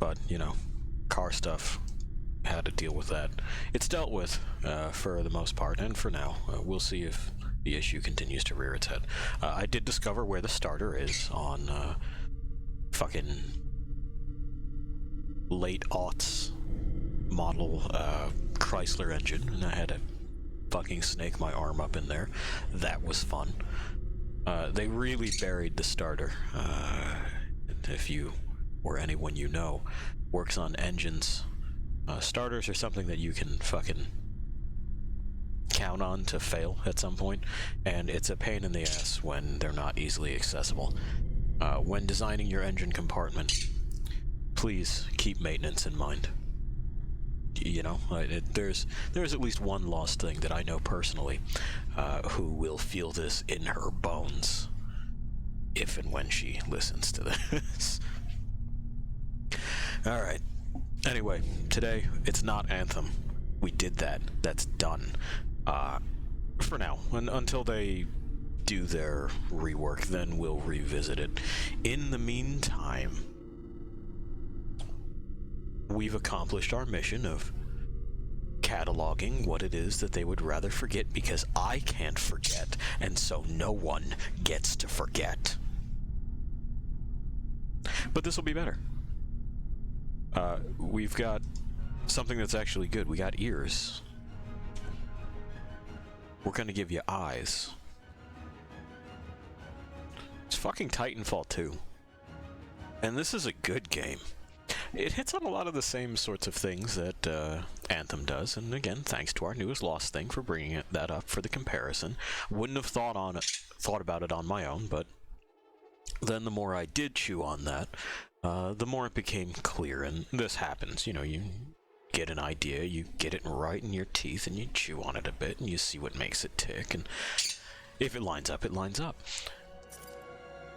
but, you know, car stuff, had to deal with that. It's dealt with for the most part, and for now. We'll see if the issue continues to rear its head. I did discover where the starter is on fucking late aughts model Chrysler engine, and I had to fucking snake my arm up in there. That was fun. They really buried the starter. If you, or anyone you know, works on engines, starters are something that you can fucking count on to fail at some point, and it's a pain in the ass when they're not easily accessible. When designing your engine compartment, please keep maintenance in mind. You know, there's at least one lost thing that I know personally who will feel this in her bones if and when she listens to this. Alright. Anyway, today, it's not Anthem. We did that. That's done. For now. Until they do their rework, then we'll revisit it. In the meantime, we've accomplished our mission of cataloging what it is that they would rather forget, because I can't forget, and so no one gets to forget. But this will be better. We've got something that's actually good. We got ears. We're gonna give you eyes. It's fucking Titanfall 2. And this is a good game. It hits on a lot of the same sorts of things that Anthem does, and again, thanks to our newest Lost thing for bringing that up for the comparison. Wouldn't have thought about it on my own, but then the more I did chew on that, the more it became clear, and this happens. You know, you get an idea, you get it right in your teeth, and you chew on it a bit, and you see what makes it tick, and if it lines up, it lines up.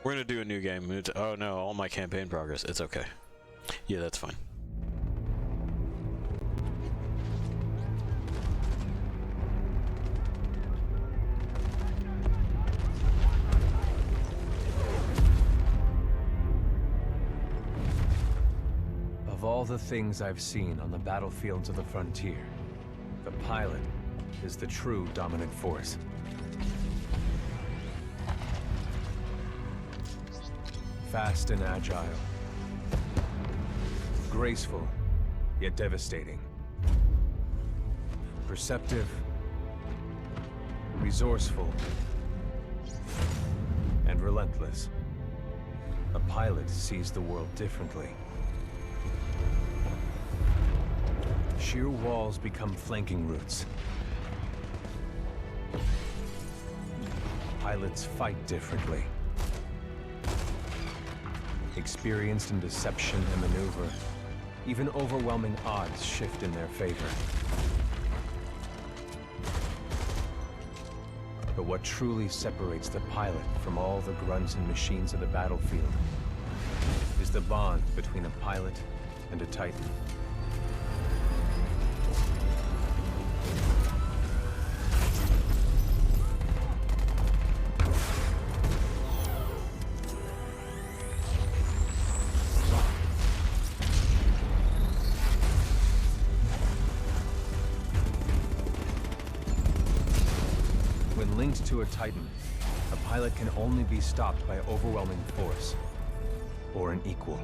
We're gonna do a new game. Oh no, all my campaign progress. It's okay. Yeah, that's fine. Of all the things I've seen on the battlefields of the frontier, the pilot is the true dominant force. Fast and agile. Graceful, yet devastating. Perceptive, resourceful, and relentless. A pilot sees the world differently. Sheer walls become flanking routes. Pilots fight differently. Experienced in deception and maneuver, even overwhelming odds shift in their favor. But what truly separates the pilot from all the grunts and machines of the battlefield is the bond between a pilot and a Titan. Linked to a Titan, a pilot can only be stopped by overwhelming force, or an equal.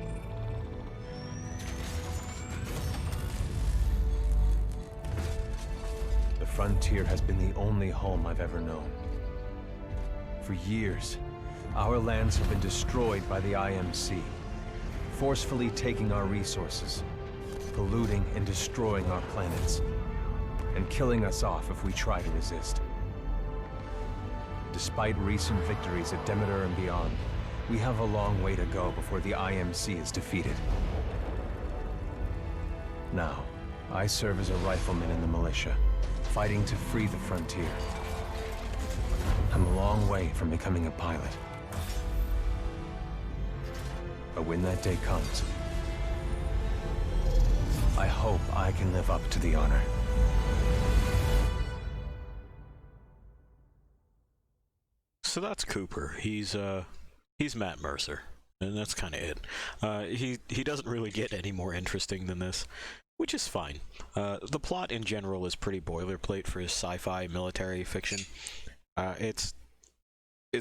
The frontier has been the only home I've ever known. For years, our lands have been destroyed by the IMC, forcefully taking our resources, polluting and destroying our planets, and killing us off if we try to resist. Despite recent victories at Demeter and beyond, we have a long way to go before the IMC is defeated. Now, I serve as a rifleman in the militia, fighting to free the frontier. I'm a long way from becoming a pilot. But when that day comes, I hope I can live up to the honor. So that's Cooper. He's Matt Mercer. and that's kind of it. He doesn't really get any more interesting than this, which is fine. The plot in general is pretty boilerplate for his sci-fi military fiction. It's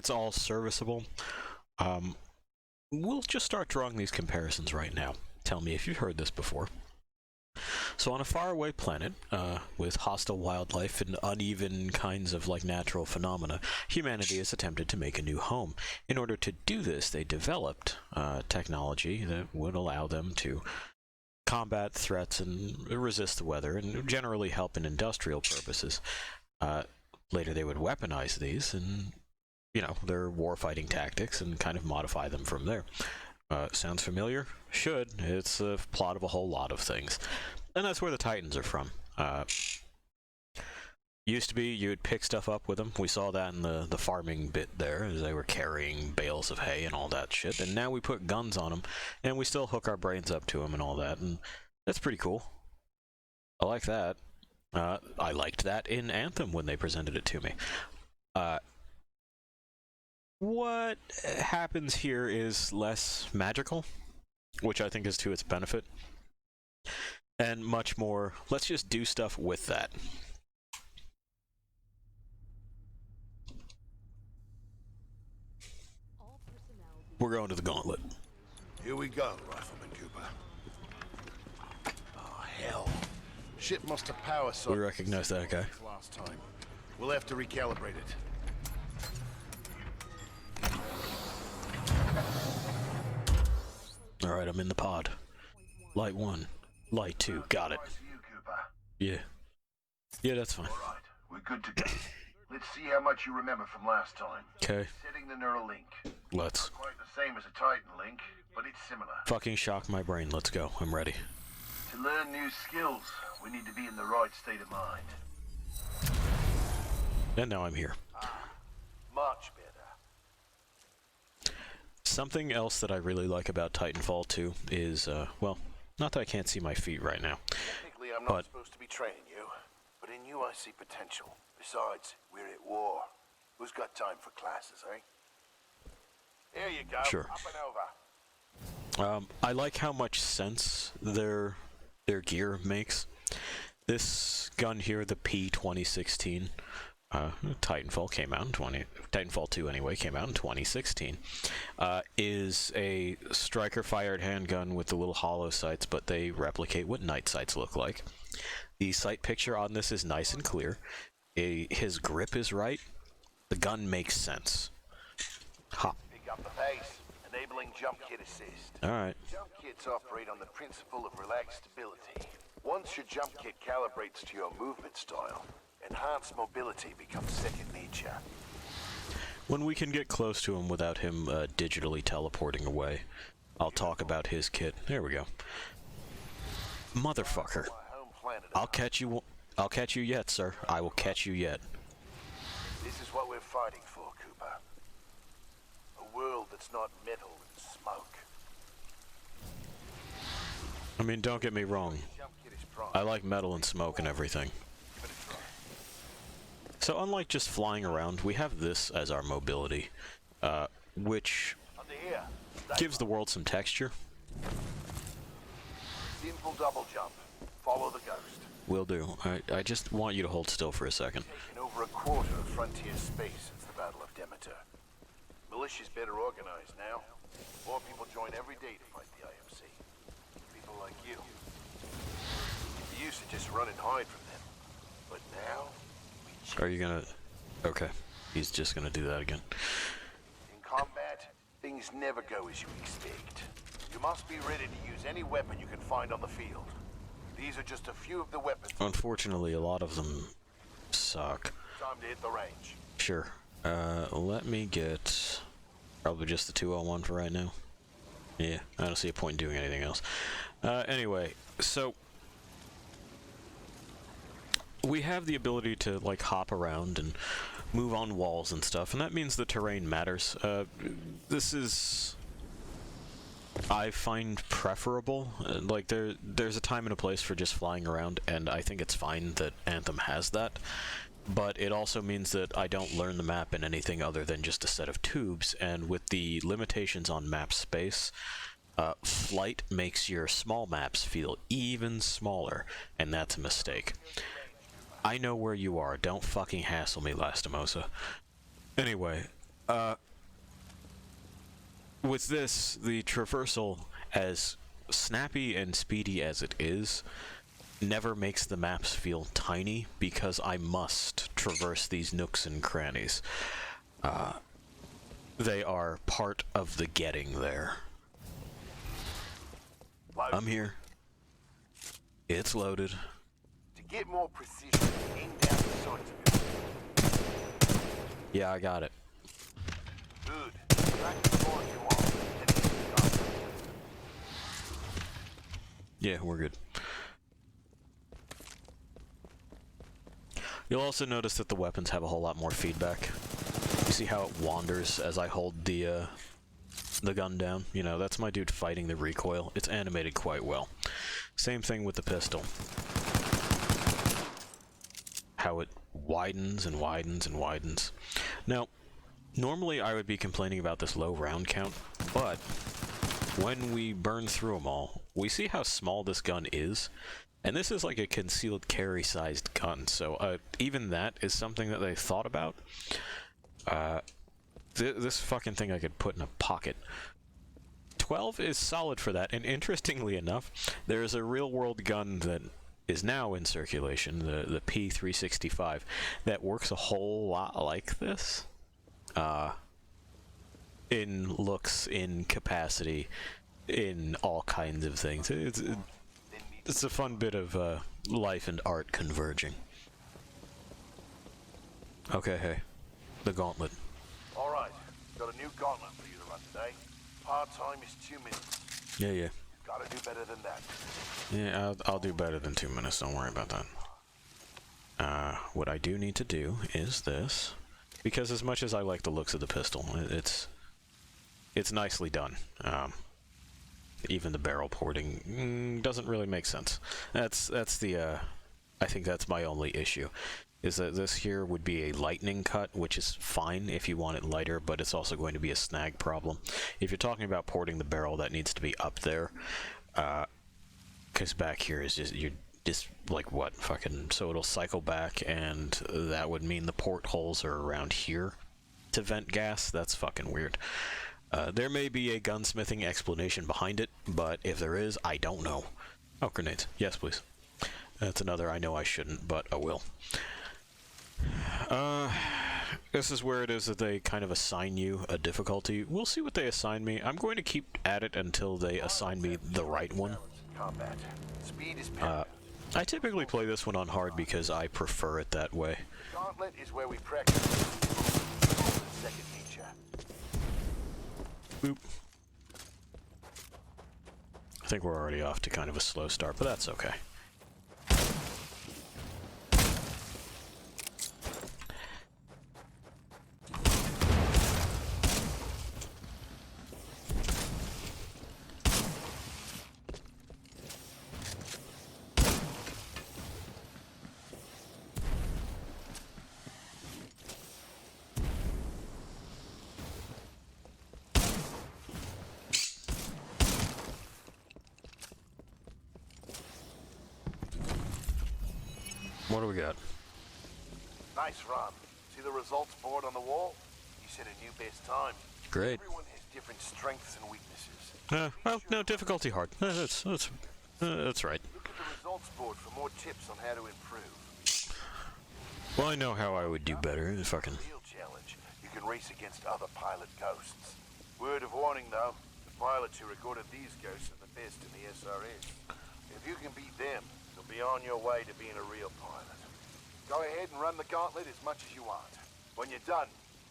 all serviceable. We'll just start drawing these comparisons right now. Tell me if you've heard this before. So on a faraway planet, with hostile wildlife and uneven kinds of natural phenomena, humanity has attempted to make a new home. In order to do this, they developed technology that would allow them to combat threats and resist the weather, and generally help in industrial purposes. Later they would weaponize these and, their warfighting tactics and kind of modify them from there. Sounds familiar? Should. It's the plot of a whole lot of things. And that's where the Titans are from. Used to be you'd pick stuff up with them. We saw that in the farming bit there, as they were carrying bales of hay and all that shit. And now we put guns on them, and we still hook our brains up to them and all that. And that's pretty cool. I like that. I liked that in Anthem when they presented it to me. What happens here is less magical, which I think is to its benefit, and much more, let's just do stuff with that. We're going to the gauntlet. Here we go, Rifleman Cooper. Oh, hell. Ship must have power sockets. We recognize that guy. Last time. We'll have to recalibrate it. Alright, I'm in the pod. Light 1. Light 2. Got it. Yeah. Yeah, that's fine. Alright, we're good to go. Let's see how much you remember from last time. Okay. Setting the neural link. Let's. Not quite the same as a Titan link, but it's similar. Fucking shock my brain. Let's go. I'm ready. To learn new skills, we need to be in the right state of mind. And now I'm here. Much better. Something else that I really like about Titanfall 2 is, well, not that I can't see my feet right now. Technically, I'm not supposed to be training you, but in you I see potential. Besides, we're at war. Who's got time for classes, eh? Here you go. Sure. Up and over. I like how much sense their gear makes. This gun here, the P2016, Titanfall came out in Titanfall 2 anyway, came out in 2016, is a striker-fired handgun with the little hollow sights, but they replicate what night sights look like. The sight picture on this is nice and clear. His grip is right. The gun makes sense. Ha. Pick up the pace, enabling jump kit assist. Alright. Jump kits operate on the principle of relaxed stability. Once your jump kit calibrates to your movement style, enhanced mobility becomes second nature. When we can get close to him without him digitally teleporting away, I'll talk about his kit. There we go. Motherfucker. I'll catch you yet, sir. I will catch you yet. This is what we're fighting for, Cooper. A world that's not metal and smoke. I mean, don't get me wrong. I like metal and smoke and everything. So unlike just flying around, we have this as our mobility, which gives the world some texture. Simple double jump. Follow the ghost. Will do. I just want you to hold still for a second. Taken over a quarter of frontier space since the Battle of Demeter. Militia's better organized now. More people join every day to fight the IMC. People like you. We used to just run and hide from them. But now, Are you gonna... Okay. He's just gonna do that again. in combat, things never go as you expect. You must be ready to use any weapon you can find on the field. These are just a few of the weapons. Unfortunately, a lot of them suck. Time to hit the range. Sure. Let me get... Probably just the 201 for right now. Yeah, I don't see a point in doing anything else. Anyway, so... we have the ability to, like, hop around and move on walls and stuff, and that means the terrain matters. This is... I find preferable. Like, there's a time and a place for just flying around, and I think it's fine that Anthem has that. but it also means that I don't learn the map in anything other than just a set of tubes, and with the limitations on map space, flight makes your small maps feel even smaller, and that's a mistake. I know where you are, don't fucking hassle me, Lastimosa. Anyway, with this, the traversal, as snappy and speedy as it is, never makes the maps feel tiny, because I must traverse these nooks and crannies. They are part of the getting there. I'm here. It's loaded. To get more precision, aim down the sights of it. Yeah, I got it. Good. Back to the line you want. Yeah, we're good. You'll also notice that the weapons have a whole lot more feedback. You see how it wanders as I hold the gun down? You know, that's my dude fighting the recoil. It's animated quite well. Same thing with the pistol. How it widens and widens and widens. Now, normally I would be complaining about this low round count, but when we burn through them all, we see how small this gun is. And this is like a concealed carry sized gun, so even that is something that they thought about. This fucking thing I could put in a pocket. 12 is solid for that, and interestingly enough, there is a real-world gun that is now in circulation, the P365, that works a whole lot like this. In looks, in capacity, in all kinds of things. It's a fun bit of life and art converging. Okay, hey. The gauntlet. Alright, got a new gauntlet for you to run today. Part-time is 2 minutes. Yeah. Gotta do better than that. Yeah, I'll do better than 2 minutes, don't worry about that. What I do need to do is this. Because as much as I like the looks of the pistol, it's nicely done. Even the barrel porting doesn't really make sense. That's the I think that's my only issue, is that this here would be a lightning cut, which is fine if you want it lighter, but it's also going to be a snag problem. If you're talking about porting the barrel, that needs to be up there, because back here is you're just like what fucking, so it'll cycle back, and that would mean the portholes are around here to vent gas. That's fucking weird. There may be a gunsmithing explanation behind it, but if there is, I don't know. Oh, grenades. Yes, please. That's another I know I shouldn't, but I will. This is where it is that they kind of assign you a difficulty. We'll see what they assign me. I'm going to keep at it until they assign me the right one. Combat. Speed is paramount. I typically play this one on hard because I prefer it that way. Gauntlet is where we practice. Second nature. Boop. I think we're already off to kind of a slow start, but that's okay. What do we got? Nice run. See the results board on the wall? You set a new best time. Great. Everyone has different strengths and weaknesses. Well, no, difficulty hard. That's right. Look at the results board for more tips on how to improve. Well, I know how I would do better. Fucking. Real challenge. You can race against other pilot ghosts. Word of warning, though. The pilots who recorded these ghosts are the best in the SRS. If you can beat them, you'll be on your way to being a real pilot. Go ahead and run the gauntlet as much as you want. When you're done,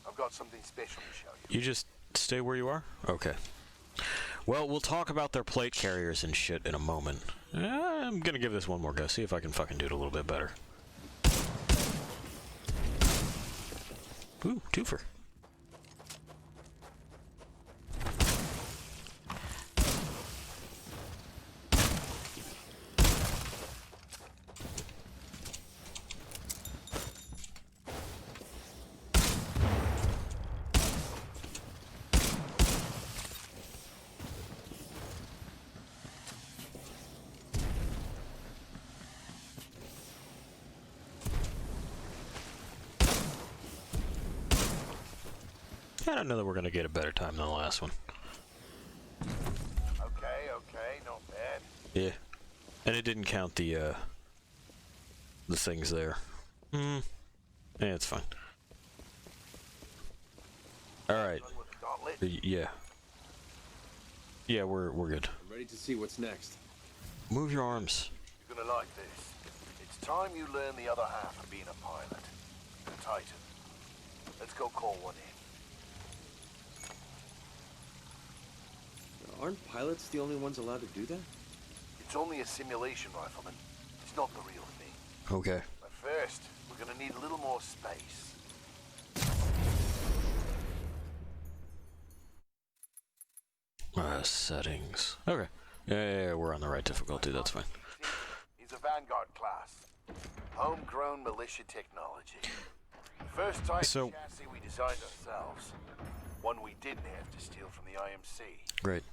I've got something special to show you. You just stay where you are? Okay. Well, we'll talk about their plate carriers and shit in a moment. I'm gonna give this one more go, see if I can fucking do it a little bit better. Ooh, twofer. I don't know that we're gonna get a better time than the last one. Okay, not bad. Yeah. And it didn't count the things there. Yeah, it's fine. Alright. Yeah. Yeah, we're good. I'm ready to see what's next. Move your arms. You're gonna like this. It's time you learn the other half of being a pilot. The Titan. Let's go call one in. Aren't pilots the only ones allowed to do that? It's only a simulation, Rifleman. It's not the real thing. Okay. But first, we're gonna need a little more space. Settings. Okay. Yeah, we're on the right difficulty, that's fine. He's a Vanguard class. Homegrown militia technology. First type chassis we designed ourselves. One we didn't have to steal from the IMC. Great.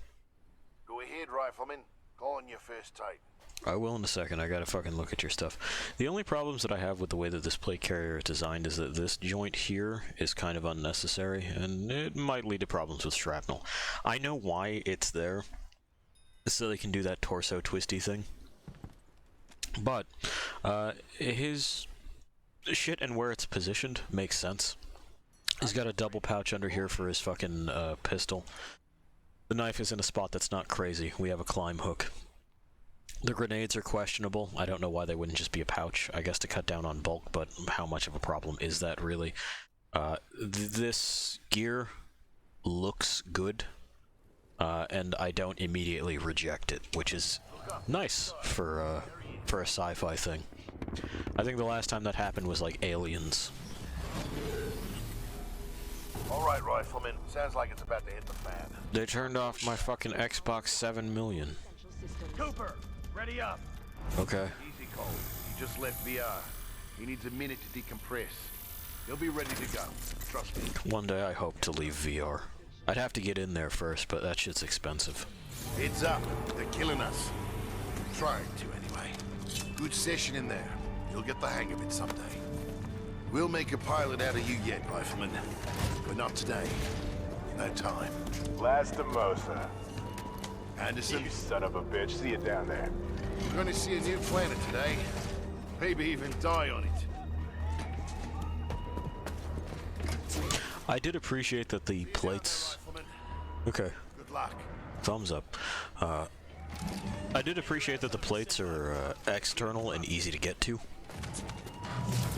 Go ahead, Rifleman. Call on your first Titan. I will in a second. I gotta fucking look at your stuff. The only problems that I have with the way that this plate carrier is designed is that this joint here is kind of unnecessary, and it might lead to problems with shrapnel. I know why it's there, so they can do that torso twisty thing. But, his shit and where it's positioned makes sense. He's got a double pouch under here for his fucking, pistol. The knife is in a spot that's not crazy. We have a climb hook. The grenades are questionable. I don't know why they wouldn't just be a pouch. I guess to cut down on bulk, but how much of a problem is that really? This gear looks good, and I don't immediately reject it, which is nice for a sci-fi thing. I think the last time that happened was like Aliens. Alright, Rifleman. Sounds like it's about to hit the fan. They turned off my fucking Xbox 7 million. Cooper, ready up. Okay. Easy, Cole. He just left VR. He needs a minute to decompress. He'll be ready to go. Trust me. One day I hope to leave VR. I'd have to get in there first, but that shit's expensive. Heads up. They're killing us. Trying to, anyway. Good session in there. You'll get the hang of it someday. We'll make a pilot out of you yet, Rifleman. But not today. No time. Lastimosa. Anderson? You son of a bitch. See you down there. We're gonna see a new planet today. Maybe even die on it. I did appreciate that the plates... Okay. Good luck. Thumbs up. I did appreciate that the plates are external and easy to get to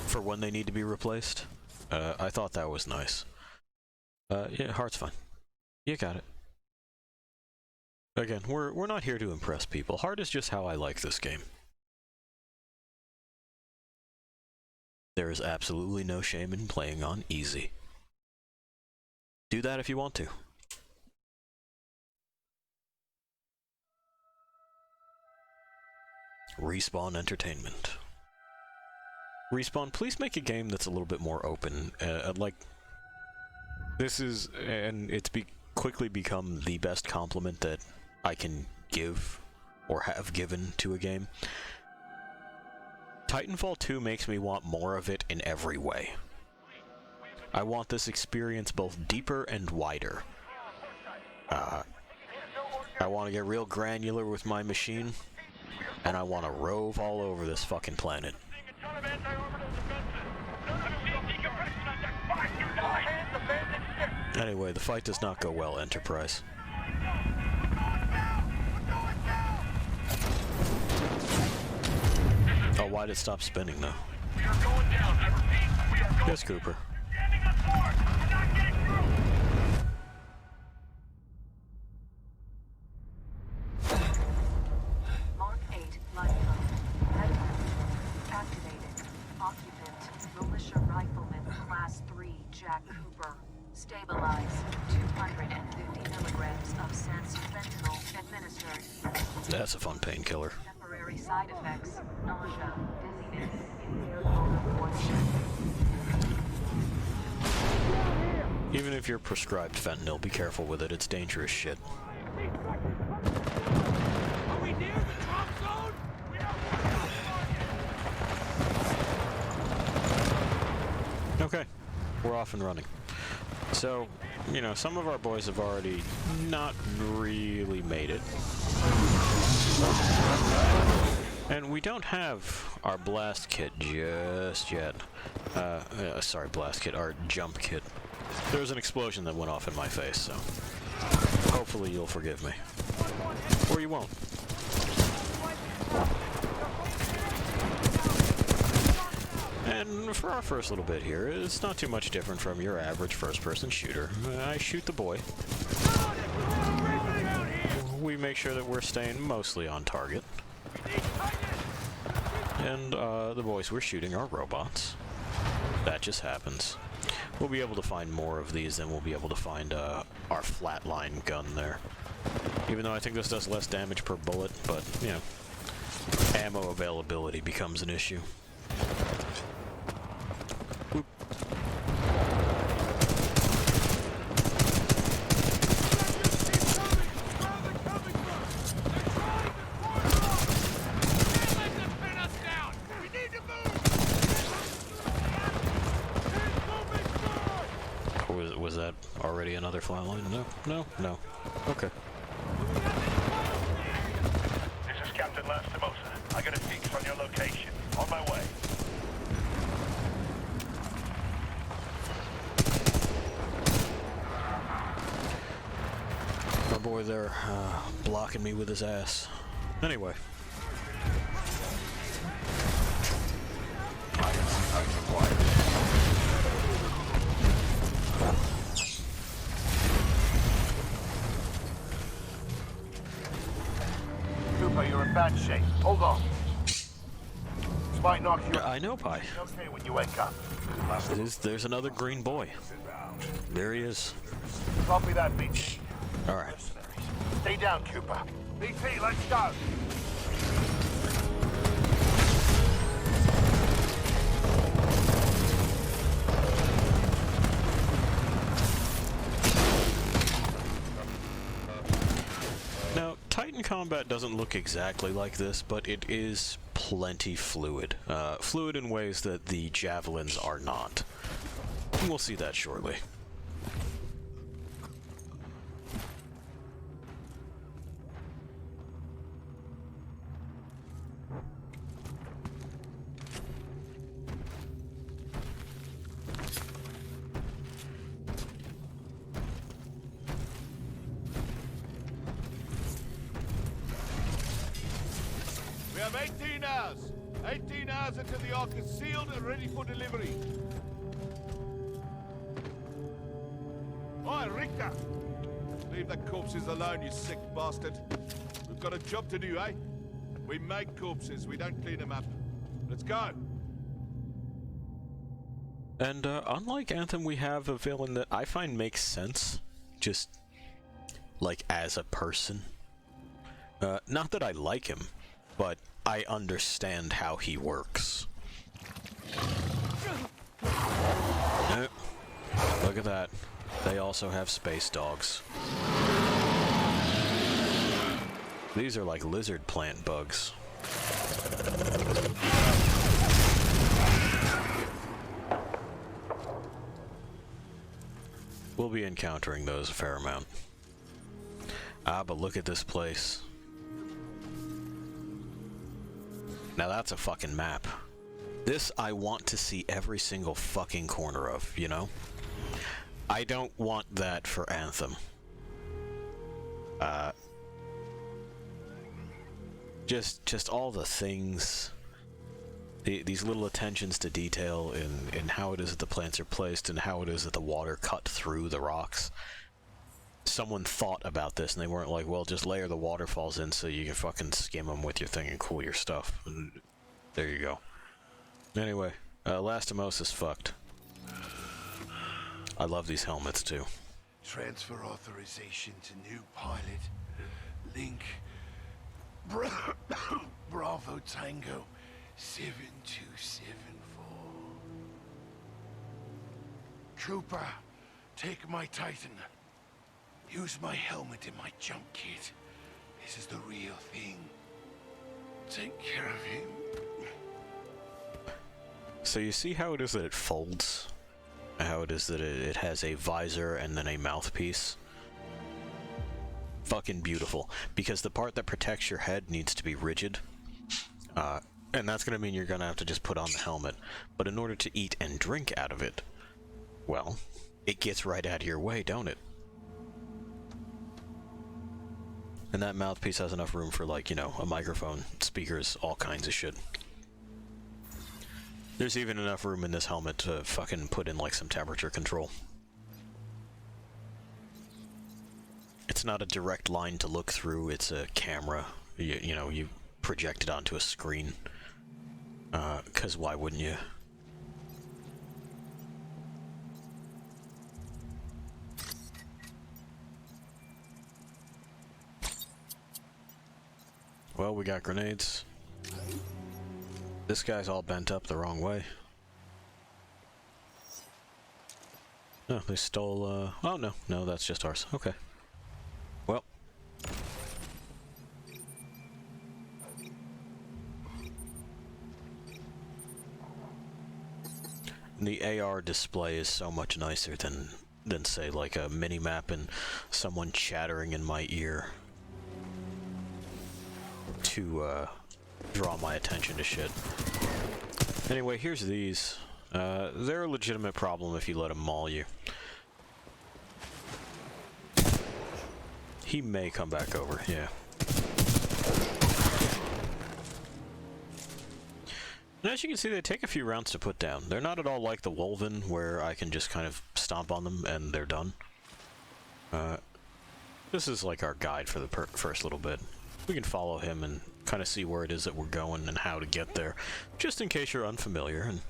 for when they need to be replaced. I thought that was nice. Yeah, heart's fine. You got it. Again, we're not here to impress people. Heart is just how I like this game. There is absolutely no shame in playing on easy. Do that if you want to. Respawn Entertainment. Respawn, please make a game that's a little bit more open. Like, this is, and it's quickly become the best compliment that I can give, or have given to a game. Titanfall 2 makes me want more of it in every way. I want this experience both deeper and wider. I want to get real granular with my machine, and I want to rove all over this fucking planet. Anyway, the fight does not go well, Enterprise. Oh, why'd it stop spinning, though? Yes, Cooper. Mark 8 light code. Headlamp activated. Occupant, militia rifleman, class 3, Jack Cooper. Stabilize. 250 milligrams of sense fentanyl administered. That's a fun painkiller. Temporary side effects: nausea, dizziness, impaired motor function. Even if you're prescribed fentanyl, be careful with it. It's dangerous shit. Are we near the drop zone? Okay, we're off and running. So, you know, some of our boys have already not really made it. And we don't have our blast kit just yet. Sorry, blast kit, our jump kit. There was an explosion that went off in my face, so hopefully you'll forgive me. Or you won't. And for our first little bit here, it's not too much different from your average first-person shooter. I shoot the boy. We make sure that we're staying mostly on target. And the boys we're shooting are robots. That just happens. We'll be able to find more of these than we'll be able to find our flatline gun there. Even though I think this does less damage per bullet, but, you know, ammo availability becomes an issue. Whoop. Was that already another flatline? No. Okay. This is Captain Lastimosa. I got a fix on your location. On my way. My boy there, blocking me with his ass. Anyway. Cooper, you're in bad shape. Hold on. This might knock you. I know, Pi. Okay when you wake up. There's another green boy. There he is. Copy that, BT. Alright. Stay down, Cooper. BT, let's go. Now, Titan combat doesn't look exactly like this, but it is plenty fluid. Fluid in ways that the javelins are not. We'll see that shortly. We have 18 hours. 18 hours until the Ark is sealed and ready for delivery. Oi, Richter! Leave the corpses alone, you sick bastard. We've got a job to do, eh? We make corpses, we don't clean them up. Let's go! And unlike Anthem, we have a villain that I find makes sense, just like as a person. Not that I like him, but I understand how he works. Look at that. They also have space dogs. These are like lizard plant bugs. We'll be encountering those a fair amount. Ah, but look at this place. Now that's a fucking map. This I want to see every single fucking corner of, you know? I don't want that for Anthem. Just all the things, these little attentions to detail in how it is that the plants are placed and how it is that the water cut through the rocks. Someone thought about this and they weren't like, well, just layer the waterfalls in so you can fucking skim them with your thing and cool your stuff. And there you go. Anyway, Lastimosa is fucked. I love these helmets too. Transfer authorization to new pilot. Link. Bravo Tango 7274. Cooper, take my Titan. Use my helmet in my jump kit. This is the real thing. Take care of him. So you see how it is that it folds? how it is that it has a visor and then a mouthpiece. Fucking beautiful. Because the part that protects your head needs to be rigid. And that's going to mean you're going to have to just put on the helmet. But in order to eat and drink out of it, well, it gets right out of your way, don't it? And that mouthpiece has enough room for, like, you know, a microphone, speakers, all kinds of shit. There's even enough room in this helmet to fucking put in, like, some temperature control. It's not a direct line to look through, it's a camera. You know, you project it onto a screen. 'Cause why wouldn't you? Well, we got grenades. This guy's all bent up the wrong way. Oh, they stole, oh no, no, that's just ours. Okay. Well. The AR display is so much nicer than say like a mini-map and someone chattering in my ear to draw my attention to shit. Anyway, here's these. They're a legitimate problem if you let them maul you. He may come back over, yeah. And as you can see, they take a few rounds to put down. They're not at all like the Wolven, where I can just kind of stomp on them and they're done. This is like our guide for the first little bit. We can follow him and kind of see where it is that we're going and how to get there, just in case you're unfamiliar. And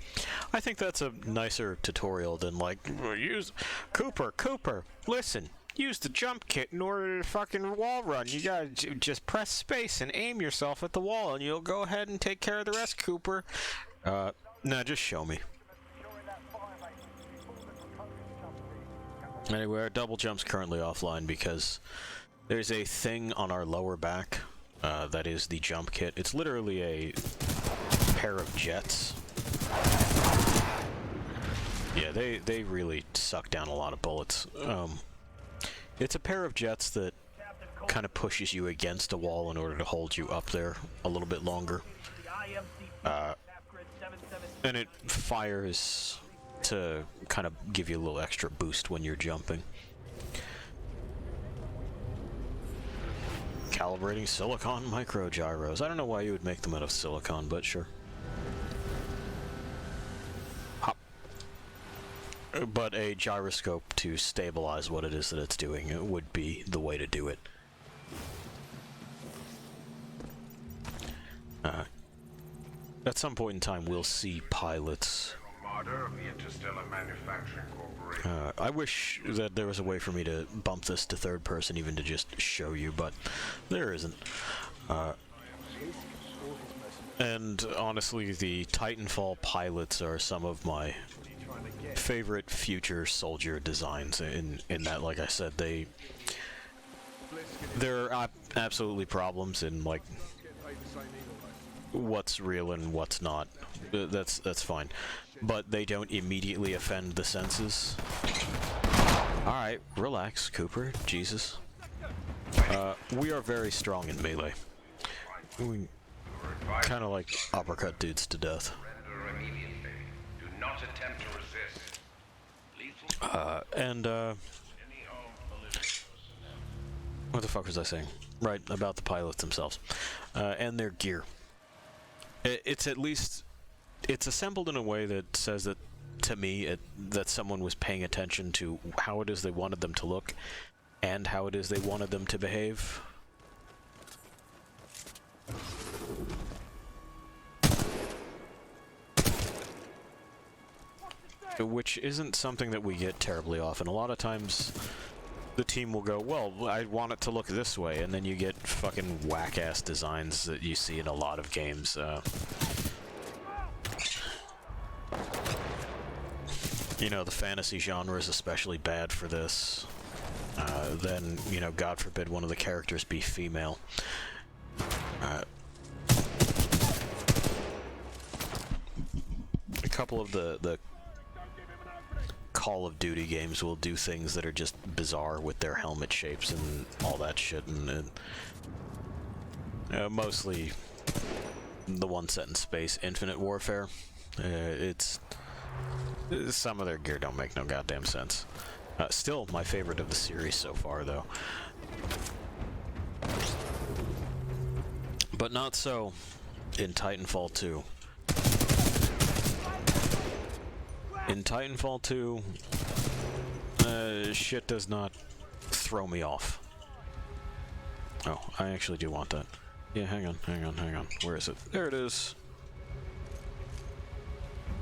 I think that's a nicer tutorial than like, use Cooper, listen. Use the jump kit in order to fucking wall run. You gotta just press space and aim yourself at the wall and you'll go ahead and take care of the rest, Cooper. Nah, just show me. Anyway, our double jump's currently offline because there's a thing on our lower back that is the jump kit. It's literally a pair of jets. Yeah, they really suck down a lot of bullets. It's a pair of jets that kind of pushes you against a wall in order to hold you up there a little bit longer. And it fires to kind of give you a little extra boost when you're jumping. Calibrating silicon micro gyros. I don't know why you would make them out of silicon, but sure. Hop. But a gyroscope to stabilize what it is that it's doing, it would be the way to do it. At some point in time, we'll see pilots. I wish that there was a way for me to bump this to third person, even to just show you, but there isn't. And honestly, the Titanfall pilots are some of my favorite future soldier designs. In that, like I said, there are absolutely problems in like what's real and what's not. That's fine, but they don't immediately offend the senses. All right, relax, Cooper. Jesus. We are very strong in melee. We kind of like uppercut dudes to death. What the fuck was I saying? Right, about the pilots themselves. And their gear. It's at least... It's assembled in a way that says that, to me, that someone was paying attention to how it is they wanted them to look, and how it is they wanted them to behave. Which isn't something that we get terribly often. A lot of times, the team will go, well, I want it to look this way, and then you get fucking whack-ass designs that you see in a lot of games. You know, the fantasy genre is especially bad for this. Then, you know, God forbid one of the characters be female. A couple of the Call of Duty games will do things that are just bizarre with their helmet shapes and all that shit, and mostly the one set in space, Infinite Warfare. It's some of their gear don't make no goddamn sense. Still my favorite of the series so far, though. But not so in Titanfall 2. In Titanfall 2, shit does not throw me off. Oh, I actually do want that. Yeah, hang on. Where is it? There it is.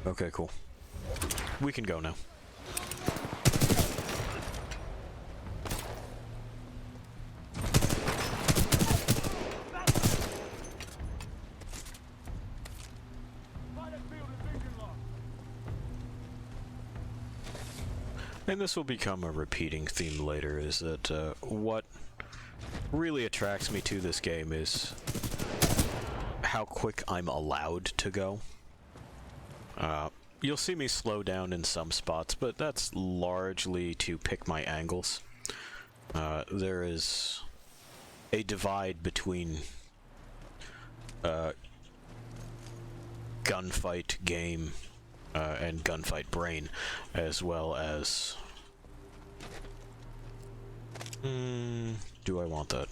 Okay, cool. We can go now. And this will become a repeating theme later, is that what really attracts me to this game is how quick I'm allowed to go. You'll see me slow down in some spots, but that's largely to pick my angles. There is a divide between gunfight game and gunfight brain, as well as... do I want that?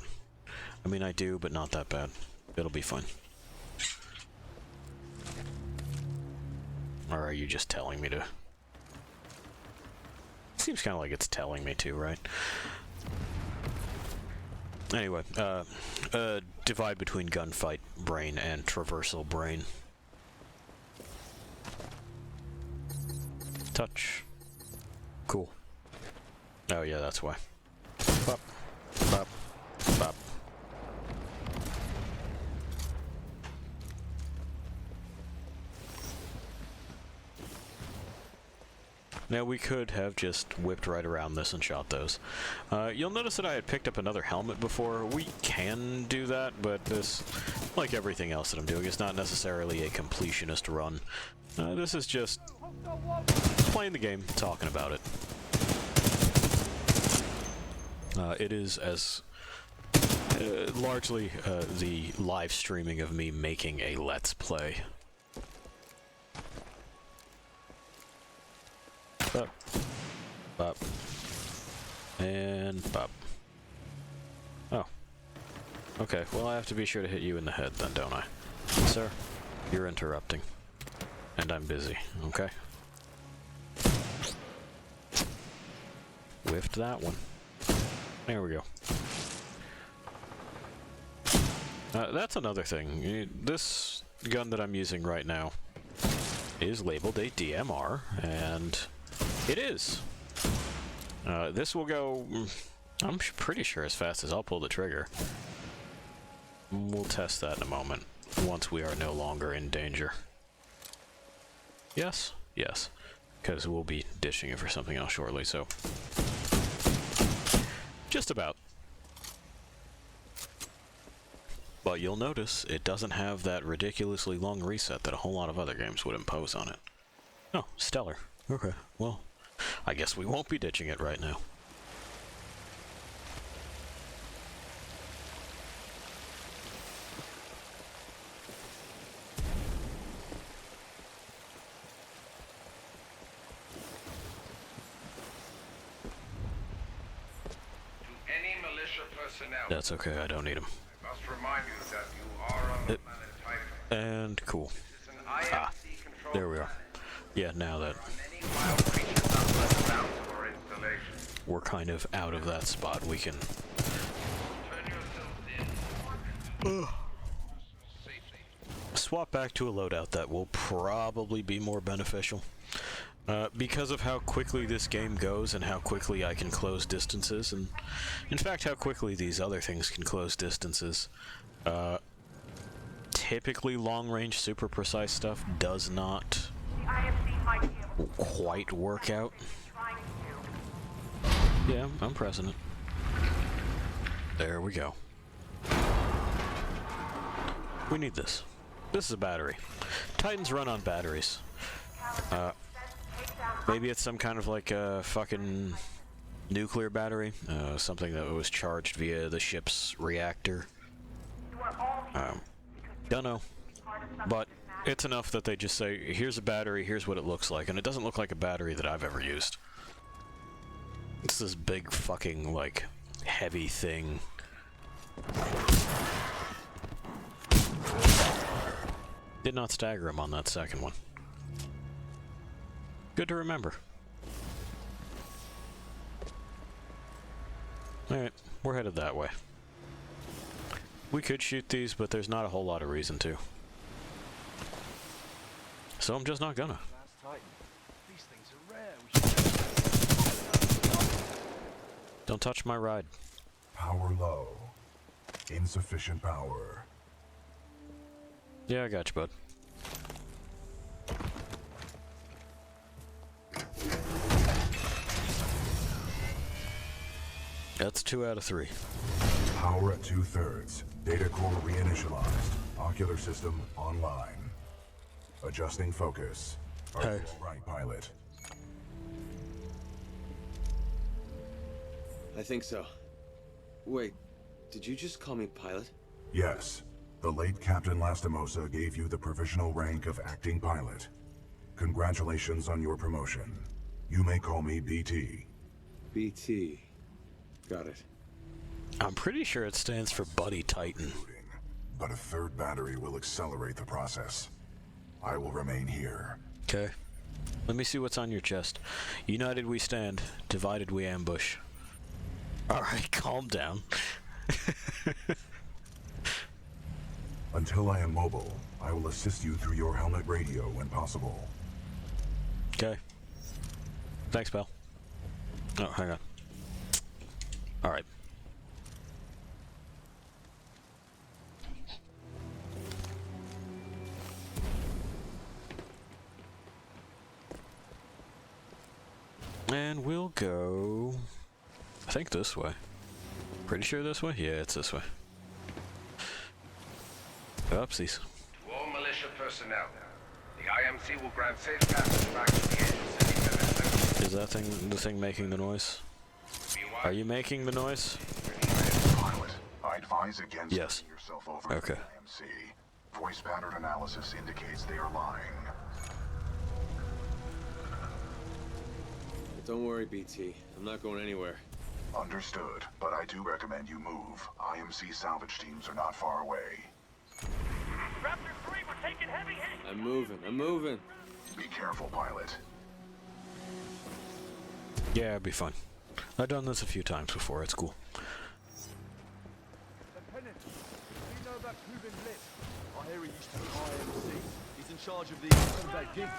I mean, I do, but not that bad. It'll be fine. Or are you just telling me to? Seems kind of like it's telling me to, right? Anyway, divide between gunfight brain and traversal brain. Touch. Cool. Oh yeah, that's why. Bop, bop, bop. Now we could have just whipped right around this and shot those. You'll notice that I had picked up another helmet before. We can do that, but this, like everything else that I'm doing, is not necessarily a completionist run. This is just playing the game, talking about it. It is as largely the live streaming of me making a Let's Play. Bop, bop, and bop. Oh. Okay, well I have to be sure to hit you in the head then, don't I? Sir, you're interrupting. And I'm busy, okay? Whiffed that one. There we go. That's another thing. This gun that I'm using right now is labeled a DMR, and it is. This will go, I'm pretty sure, as fast as I'll pull the trigger. We'll test that in a moment, once we are no longer in danger. Yes? Yes. Because we'll be ditching it for something else shortly, so... just about. But you'll notice it doesn't have that ridiculously long reset that a whole lot of other games would impose on it. Oh, stellar. Okay, well, I guess we won't be ditching it right now. That's okay, I don't need them. I must remind you that you are on the planet Titan. And cool. It's an IMC there we are. Yeah, now that we're kind of out of that spot, we can... swap back to a loadout that will probably be more beneficial. Because of how quickly this game goes and how quickly I can close distances, and in fact how quickly these other things can close distances, typically long-range super precise stuff does not quite work out. Yeah, I'm pressing it. There we go. We need this. This is a battery. Titans run on batteries. Maybe it's some kind of like a fucking nuclear battery, something that was charged via the ship's reactor. Don't know, but it's enough that they just say, here's a battery, here's what it looks like, and it doesn't look like a battery that I've ever used. It's this big fucking, like, heavy thing. Did not stagger him on that second one. Good to remember. Alright, we're headed that way. We could shoot these, but there's not a whole lot of reason to. So I'm just not gonna. Don't touch my ride. Power low. Insufficient power. Yeah, I got you, bud. That's 2 out of 3. Power at 2/3. Data core reinitialized. Ocular system online. Adjusting focus. Are you all right, pilot? I think so. Wait, did you just call me pilot? Yes. The late Captain Lastimosa gave you the provisional rank of acting pilot. Congratulations on your promotion. You may call me BT. BT. Got it. I'm pretty sure it stands for Buddy Titan. But a third battery will accelerate the process. I will remain here. Okay. Let me see what's on your chest. United we stand, divided we ambush. Alright, calm down. Until I am mobile, I will assist you through your helmet radio when possible. Okay. Thanks, pal. Oh, hang on. Alright. And we'll go... I think this way. Pretty sure this way? Yeah, it's this way. Oopsies. To all militia personnel, the IMC will grant safe passage back to the agency. Is that thing the thing making the noise? Are you making the noise? Pilot, I advise against yes. putting yourself over to the IMC. Voice pattern analysis indicates they are lying. Don't worry, BT. I'm not going anywhere. Understood, but I do recommend you move. IMC salvage teams are not far away. Raptor 3, we're taking heavy hits! I'm moving. Be careful, pilot. Yeah, it'd be fun. I've done this a few times before, it's cool. Lieutenant, do you know about Cuban Blitz? I hear he used to be IMC. He's in charge of the Sunday gig.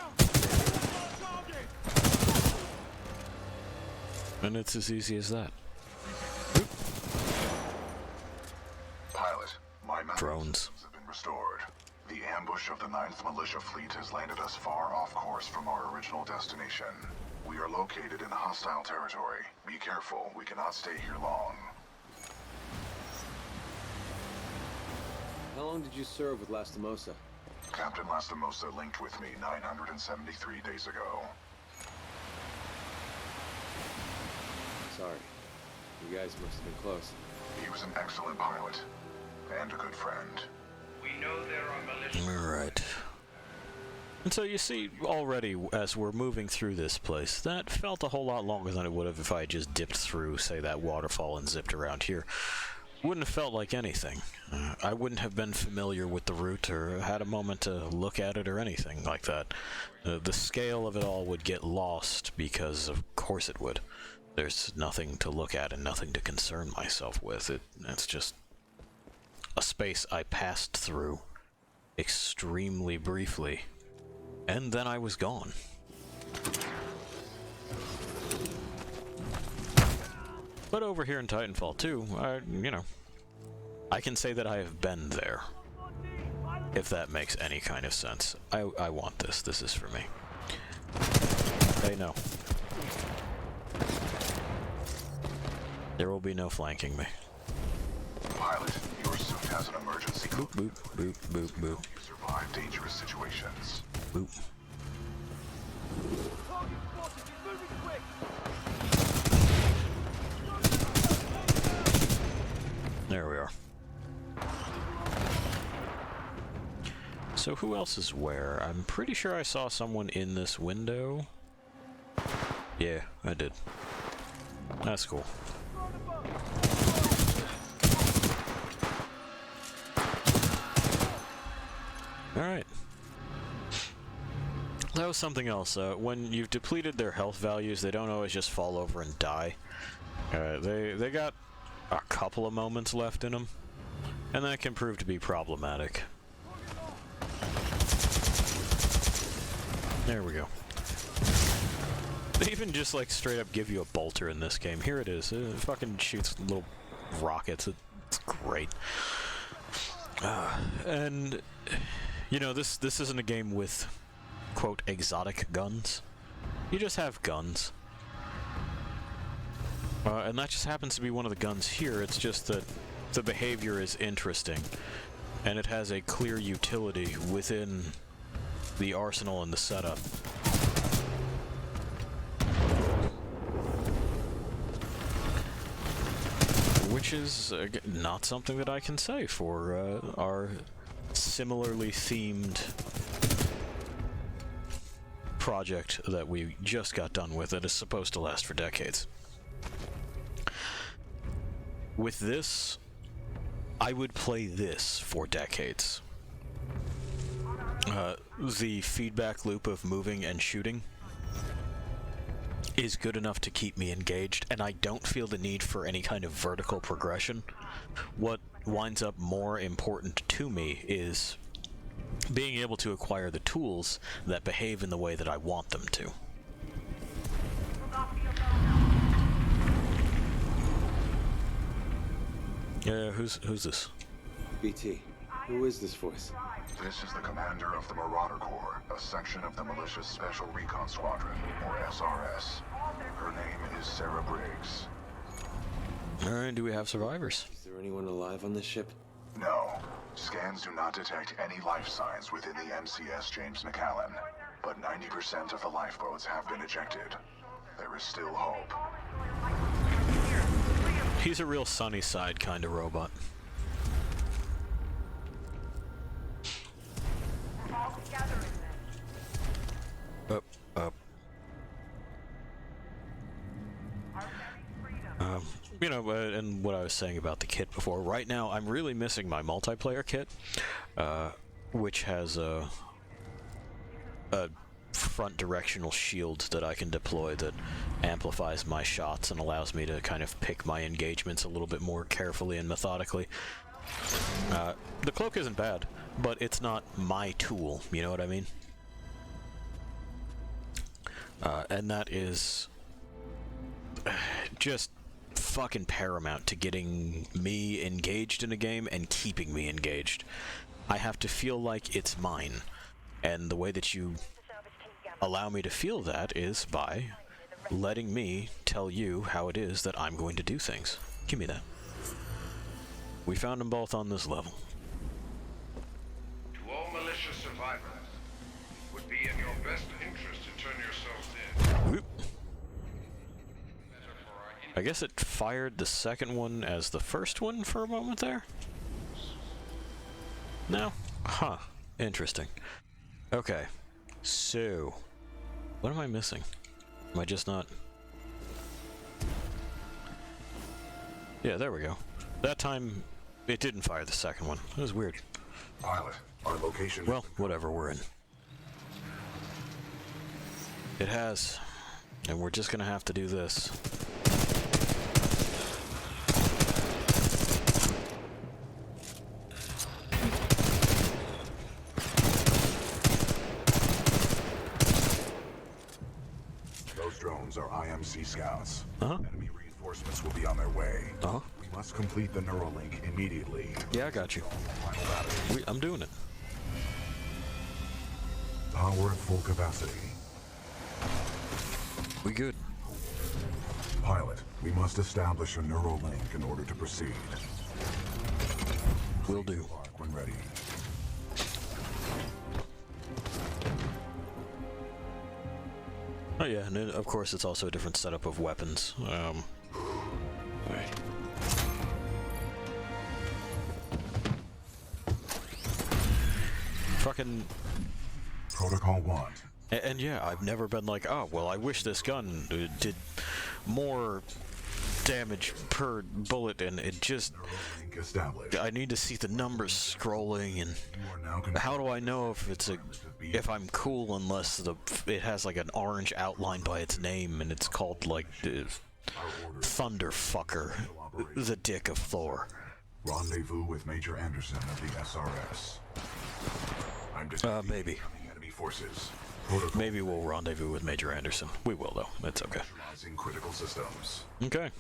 And it's as easy as that. Pilot, my drones have been restored. The ambush of the 9th Militia Fleet has landed us far off course from our original destination. We are located in hostile territory. Be careful, we cannot stay here long. How long did you serve with Lastimosa? Captain Lastimosa linked with me 973 days ago. Sorry. You guys must have been close. He was an excellent pilot. And a good friend. We know there are militia... Alright. And so you see, already, as we're moving through this place, that felt a whole lot longer than it would have if I just dipped through, say, that waterfall and zipped around here. Wouldn't have felt like anything. I wouldn't have been familiar with the route or had a moment to look at it or anything like that. The scale of it all would get lost because, of course it would. There's nothing to look at and nothing to concern myself with. It's just a space I passed through extremely briefly, and then I was gone. But over here in Titanfall 2, I can say that I have been there, if that makes any kind of sense. I want this. This is for me. They know. There will be no flanking me. Pilot, your suit has an emergency boop, boop, boop, boop, boop. You survive dangerous situations. Boop. Target spotted! moving quick. There we are. So who else is where? I'm pretty sure I saw someone in this window. Yeah, I did. That's cool. Alright. That was something else. When you've depleted their health values, they don't always just fall over and die. They got a couple of moments left in them, and that can prove to be problematic. There we go. They even just like straight up give you a bolter in this game. Here it is. It fucking shoots little rockets. It's great. And you know, this isn't a game with quote exotic guns. You just have guns. And that just happens to be one of the guns here. It's just that the behavior is interesting, and it has a clear utility within the arsenal and the setup. Which is not something that I can say for our similarly themed project that we just got done with that is supposed to last for decades. With this, I would play this for decades. The feedback loop of moving and shooting is good enough to keep me engaged, and I don't feel the need for any kind of vertical progression. What winds up more important to me is being able to acquire the tools that behave in the way that I want them to. Yeah, who's this? BT, who is this voice? This is the commander of the Marauder Corps, a section of the Militia's Special Recon Squadron, or SRS. Her name is Sarah Briggs. Alright, do we have survivors? Is there anyone alive on this ship? No. Scans do not detect any life signs within the MCS James McAllen, but 90% of the lifeboats have been ejected. There is still hope. He's a real sunny side kind of robot. Up. You know, and what I was saying about the kit before, right now I'm really missing my multiplayer kit, which has a front directional shield that I can deploy that amplifies my shots and allows me to kind of pick my engagements a little bit more carefully and methodically. The cloak isn't bad, but it's not my tool, you know what I mean? And that is just fucking paramount to getting me engaged in a game and keeping me engaged. I have to feel like it's mine, and the way that you allow me to feel that is by letting me tell you how it is that I'm going to do things. Give me that. We found them both on this level. To all militia survivors, it would be in your best interest to turn yourselves in. Whoop. I guess it fired the second one as the first one for a moment there? No? Huh. Interesting. Okay. So, what am I missing? Am I just not... Yeah, there we go. That time, it didn't fire the second one. It was weird. Pilot, our location... Well, whatever, we're in. It has. And we're just gonna have to do this. Those drones are IMC scouts. Uh-huh. Enemy reinforcements will be on their way. Uh-huh. We must complete the Neuralink immediately. Yeah, I got you. I'm doing it. Power at full capacity. We good. Pilot, we must establish a Neuralink in order to proceed. Will do. When ready. yeah, and of course it's also a different setup of weapons. Alright. Fucking... Protocol 1. And yeah, I've never been like, oh, well, I wish this gun did more damage per bullet, and it just... Link established. I need to see the numbers scrolling, and You are now how do I know if it's if I'm cool unless it has like an orange outline by its name, and it's called like Thunderfucker, the Dick of Thor. Rendezvous with Major Anderson of the SRS. I'm Maybe. enemy forces. Maybe we'll rendezvous with Major Anderson. We will, though. It's okay. Neutralizing critical systems. Okay.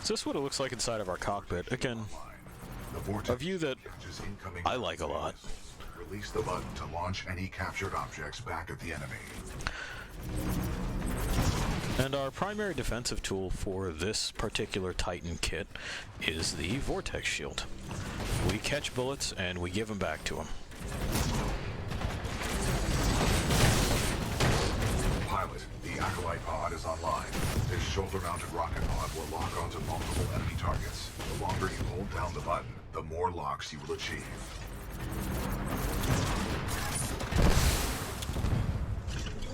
Is this what it looks like inside of our cockpit? Again, a view that I like a lot. Release the button to launch any captured objects back at the enemy. And our primary defensive tool for this particular Titan kit is the Vortex Shield. We catch bullets and we give them back to him. Pilot, the Acolyte pod is online. This shoulder-mounted rocket pod will lock onto multiple enemy targets. The longer you hold down the button, the more locks you will achieve.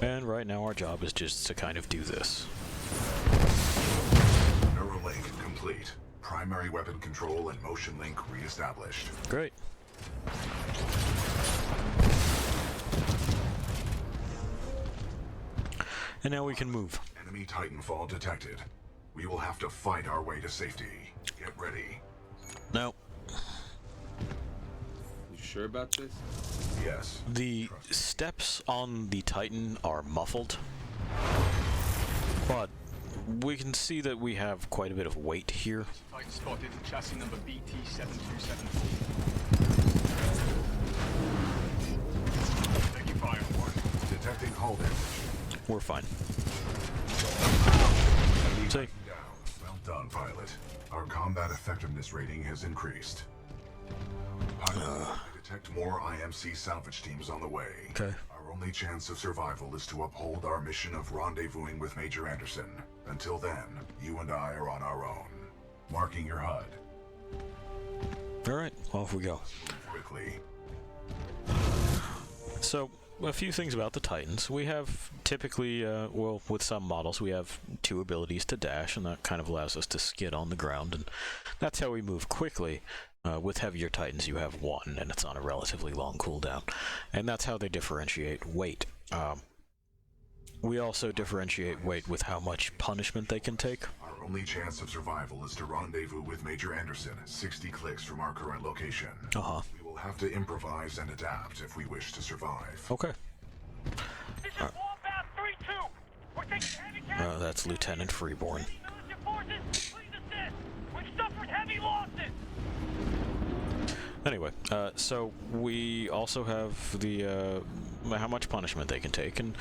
And right now our job is just to kind of do this. Neuralink complete. Primary weapon control and motion link re-established. Great. And now we can move. Enemy Titanfall detected. We will have to fight our way to safety. Get ready. No. You sure about this? Yes. The steps on the Titan are muffled, but we can see that we have quite a bit of weight here. Titan spotted, chassis number BT7274. Taking fire, one. Detecting hull damage. We're fine. See? Well done, pilot. Our combat effectiveness rating has increased. Pilot, I detect more IMC salvage teams on the way. Okay. Our only chance of survival is to uphold our mission of rendezvousing with Major Anderson. Until then, you and I are on our own. Marking your HUD. Alright, off we go. Move quickly. So, a few things about the Titans. We have typically, well, with some models, we have 2 abilities to dash, and that kind of allows us to skid on the ground, and that's how we move quickly. With heavier Titans, you have 1, and it's on a relatively long cooldown. And that's how they differentiate weight. We also differentiate weight with how much punishment they can take. Our only chance of survival is to rendezvous with Major Anderson, 60 clicks from our current location. Uh-huh. We will have to improvise and adapt if we wish to survive. Okay. This is Wallbound 3-2. We're taking heavy casualties. That's Lieutenant Freeborn. Militia forces, please assist. We've suffered heavy losses. Anyway, so we also have the, how much punishment they can take, and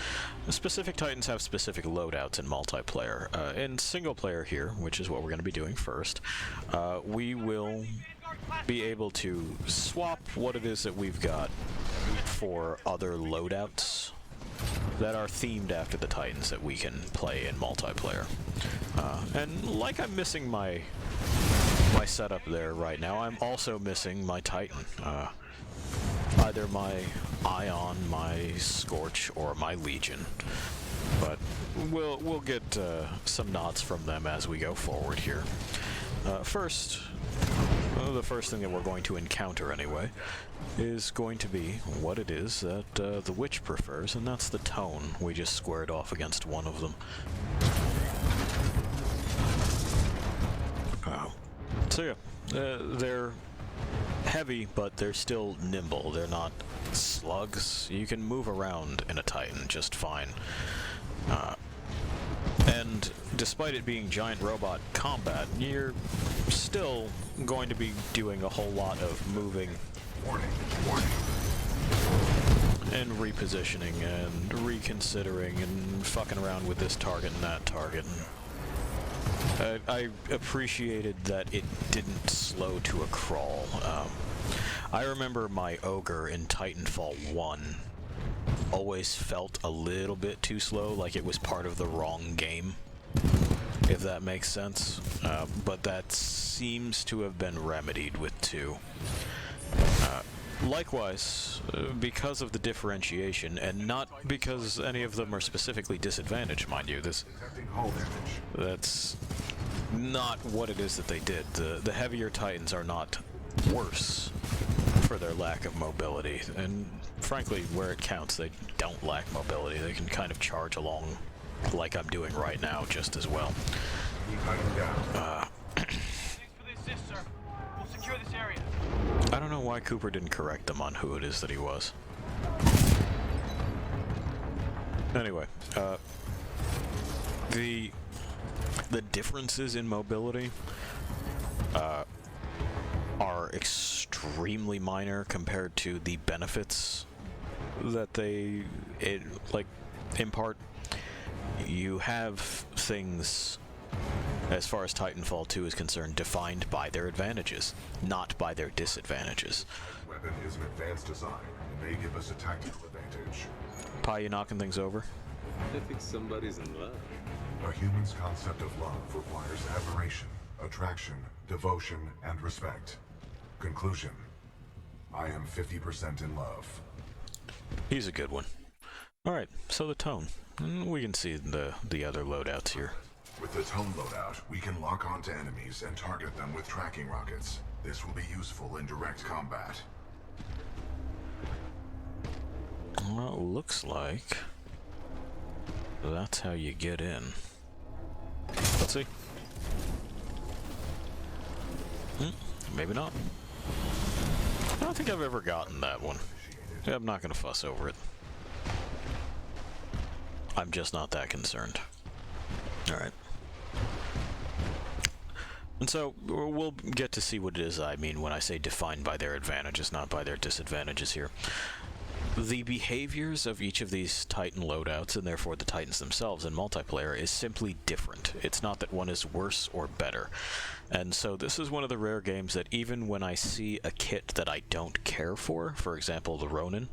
specific Titans have specific loadouts in multiplayer. In single player here, which is what we're going to be doing first, we will be able to swap what it is that we've got for other loadouts that are themed after the Titans that we can play in multiplayer. And like I'm missing my setup there right now, I'm also missing my Titan. Either my Ion, my Scorch, or my Legion. But we'll get some nods from them as we go forward here. First, the first thing that we're going to encounter anyway is going to be what it is that the Witch prefers, and that's the tone. We just squared off against one of them. So yeah, they're heavy, but they're still nimble. They're not slugs. You can move around in a Titan just fine. And despite it being giant robot combat, you're still going to be doing a whole lot of moving and repositioning and reconsidering and fucking around with this target and that target. I appreciated that it didn't slow to a crawl. I remember my Ogre in Titanfall 1 always felt a little bit too slow, like it was part of the wrong game, if that makes sense. But that seems to have been remedied with 2. Likewise, because of the differentiation, and not because any of them are specifically disadvantaged, mind you, that's not what it is that they did. The heavier Titans are not worse for their lack of mobility, and frankly, where it counts, they don't lack mobility. They can kind of charge along like I'm doing right now just as well. Thanks for the assist, sir. We'll secure this area. I don't know why Cooper didn't correct them on who it is that he was. Anyway, the differences in mobility are extremely minor compared to the benefits that they impart. You have things, as far as Titanfall 2 is concerned, defined by their advantages, not by their disadvantages. Weapon is an advanced design and may give us a tactical advantage. Pi, you knocking things over? I think somebody's in love. A human's concept of love requires admiration, attraction, devotion, and respect. Conclusion: I am 50% in love. He's a good one. Alright, so the tone. We can see the other loadouts here. With the tone loadout, we can lock onto enemies and target them with tracking rockets. This will be useful in direct combat. Well, it looks like that's how you get in. Let's see. Maybe not. I don't think I've ever gotten that one. Yeah, I'm not gonna fuss over it. I'm just not that concerned. Alright. And so, we'll get to see what it is I mean when I say defined by their advantages, not by their disadvantages here. The behaviors of each of these Titan loadouts, and therefore the Titans themselves in multiplayer, is simply different. It's not that one is worse or better. And so this is one of the rare games that even when I see a kit that I don't care for example the Ronin,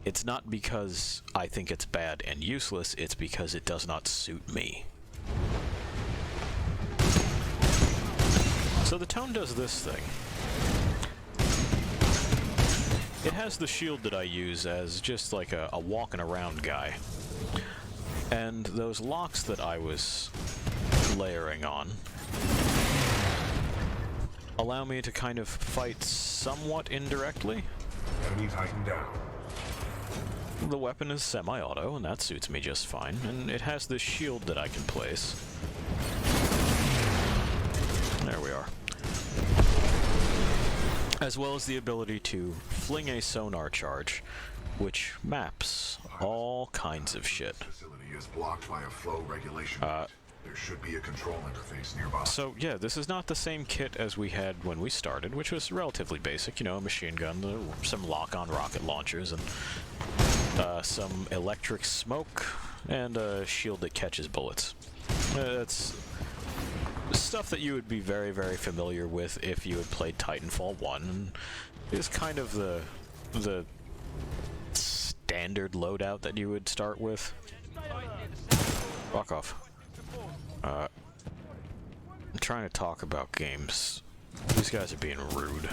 it's not because I think it's bad and useless, it's because it does not suit me. So the tone does this thing. It has the shield that I use as just like a walking around guy. And those locks that I was layering on allow me to kind of fight somewhat indirectly. Enemy Titan down. The weapon is semi-auto, and that suits me just fine. And it has this shield that I can place. There we are. As well as the ability to fling a sonar charge, which maps all kinds of shit. Facility is blocked by a flow regulation. There should be a control interface nearby. So yeah, this is not the same kit as we had when we started, which was relatively basic. You know, a machine gun, some lock-on rocket launchers, and some electric smoke, and a shield that catches bullets. That's stuff that you would be very, very familiar with if you had played Titanfall 1, and is kind of the standard loadout that you would start with. Fuck off. I'm trying to talk about games. These guys are being rude.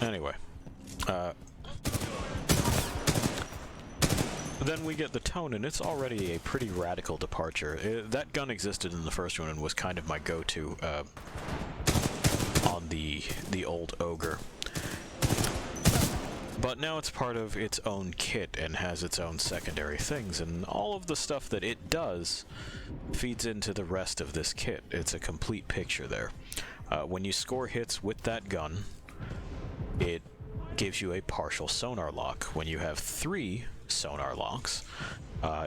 Anyway, then we get the tone, and it's already a pretty radical departure. That gun existed in the first one and was kind of my go-to on the old Ogre. But now it's part of its own kit and has its own secondary things, and all of the stuff that it does feeds into the rest of this kit. It's a complete picture there. When you score hits with that gun, it gives you a partial sonar lock. When you have 3 sonar locks,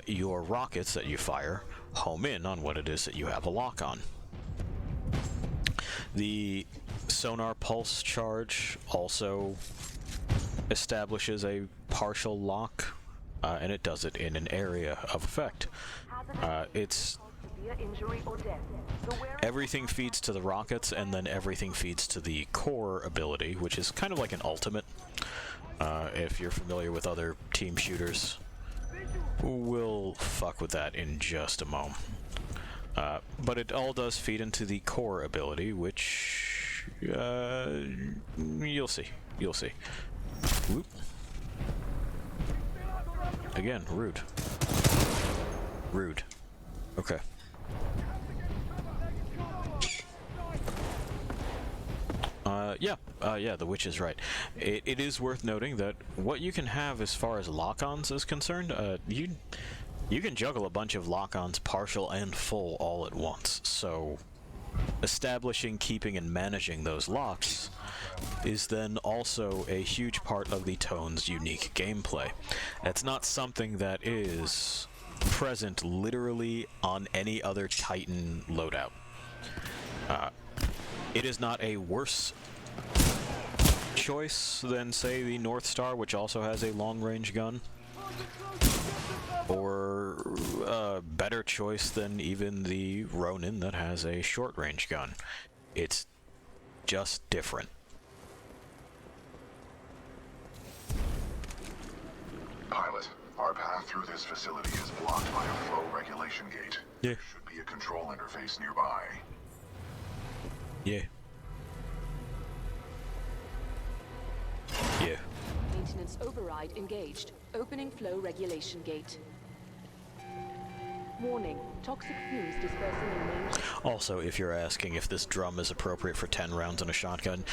your rockets that you fire home in on what it is that you have a lock on. The sonar pulse charge also establishes a partial lock, and it does it in an area of effect. It's severe injury or death. Everything feeds to the rockets, and then everything feeds to the core ability, which is kind of like an ultimate. If you're familiar with other team shooters, we'll fuck with that in just a moment. But it all does feed into the core ability, which you'll see. You'll see. Whoop. Again, rude. Rude. Okay. Yeah, the witch is right. It is worth noting that what you can have as far as lock-ons is concerned, you can juggle a bunch of lock-ons, partial and full, all at once. So, establishing, keeping, and managing those locks is then also a huge part of the Tone's unique gameplay. It's not something that is present literally on any other Titan loadout. It is not a worse choice than, say, the North Star, which also has a long-range gun, or a better choice than even the Ronin that has a short-range gun. It's just different. Pilot, our path through this facility is blocked by a flow regulation gate. Yeah. There should be a control interface nearby. Yeah. Yeah. Maintenance override engaged. Opening flow regulation gate. Warning, toxic fumes dispersing in main... Also, if you're asking if this drum is appropriate for 10 rounds in a shotgun,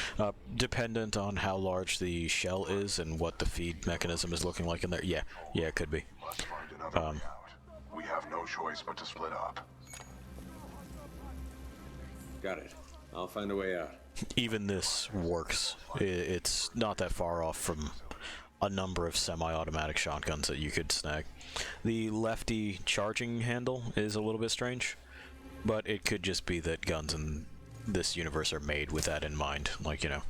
dependent on how large the shell is and what the feed mechanism is looking like in there, yeah, it could be. Must find another way out. We have no choice but to split up. Got it. I'll find a way out. Even this works. It's not that far off from a number of semi-automatic shotguns that you could snag. The lefty charging handle is a little bit strange, but it could just be that guns in this universe are made with that in mind. Like, you know,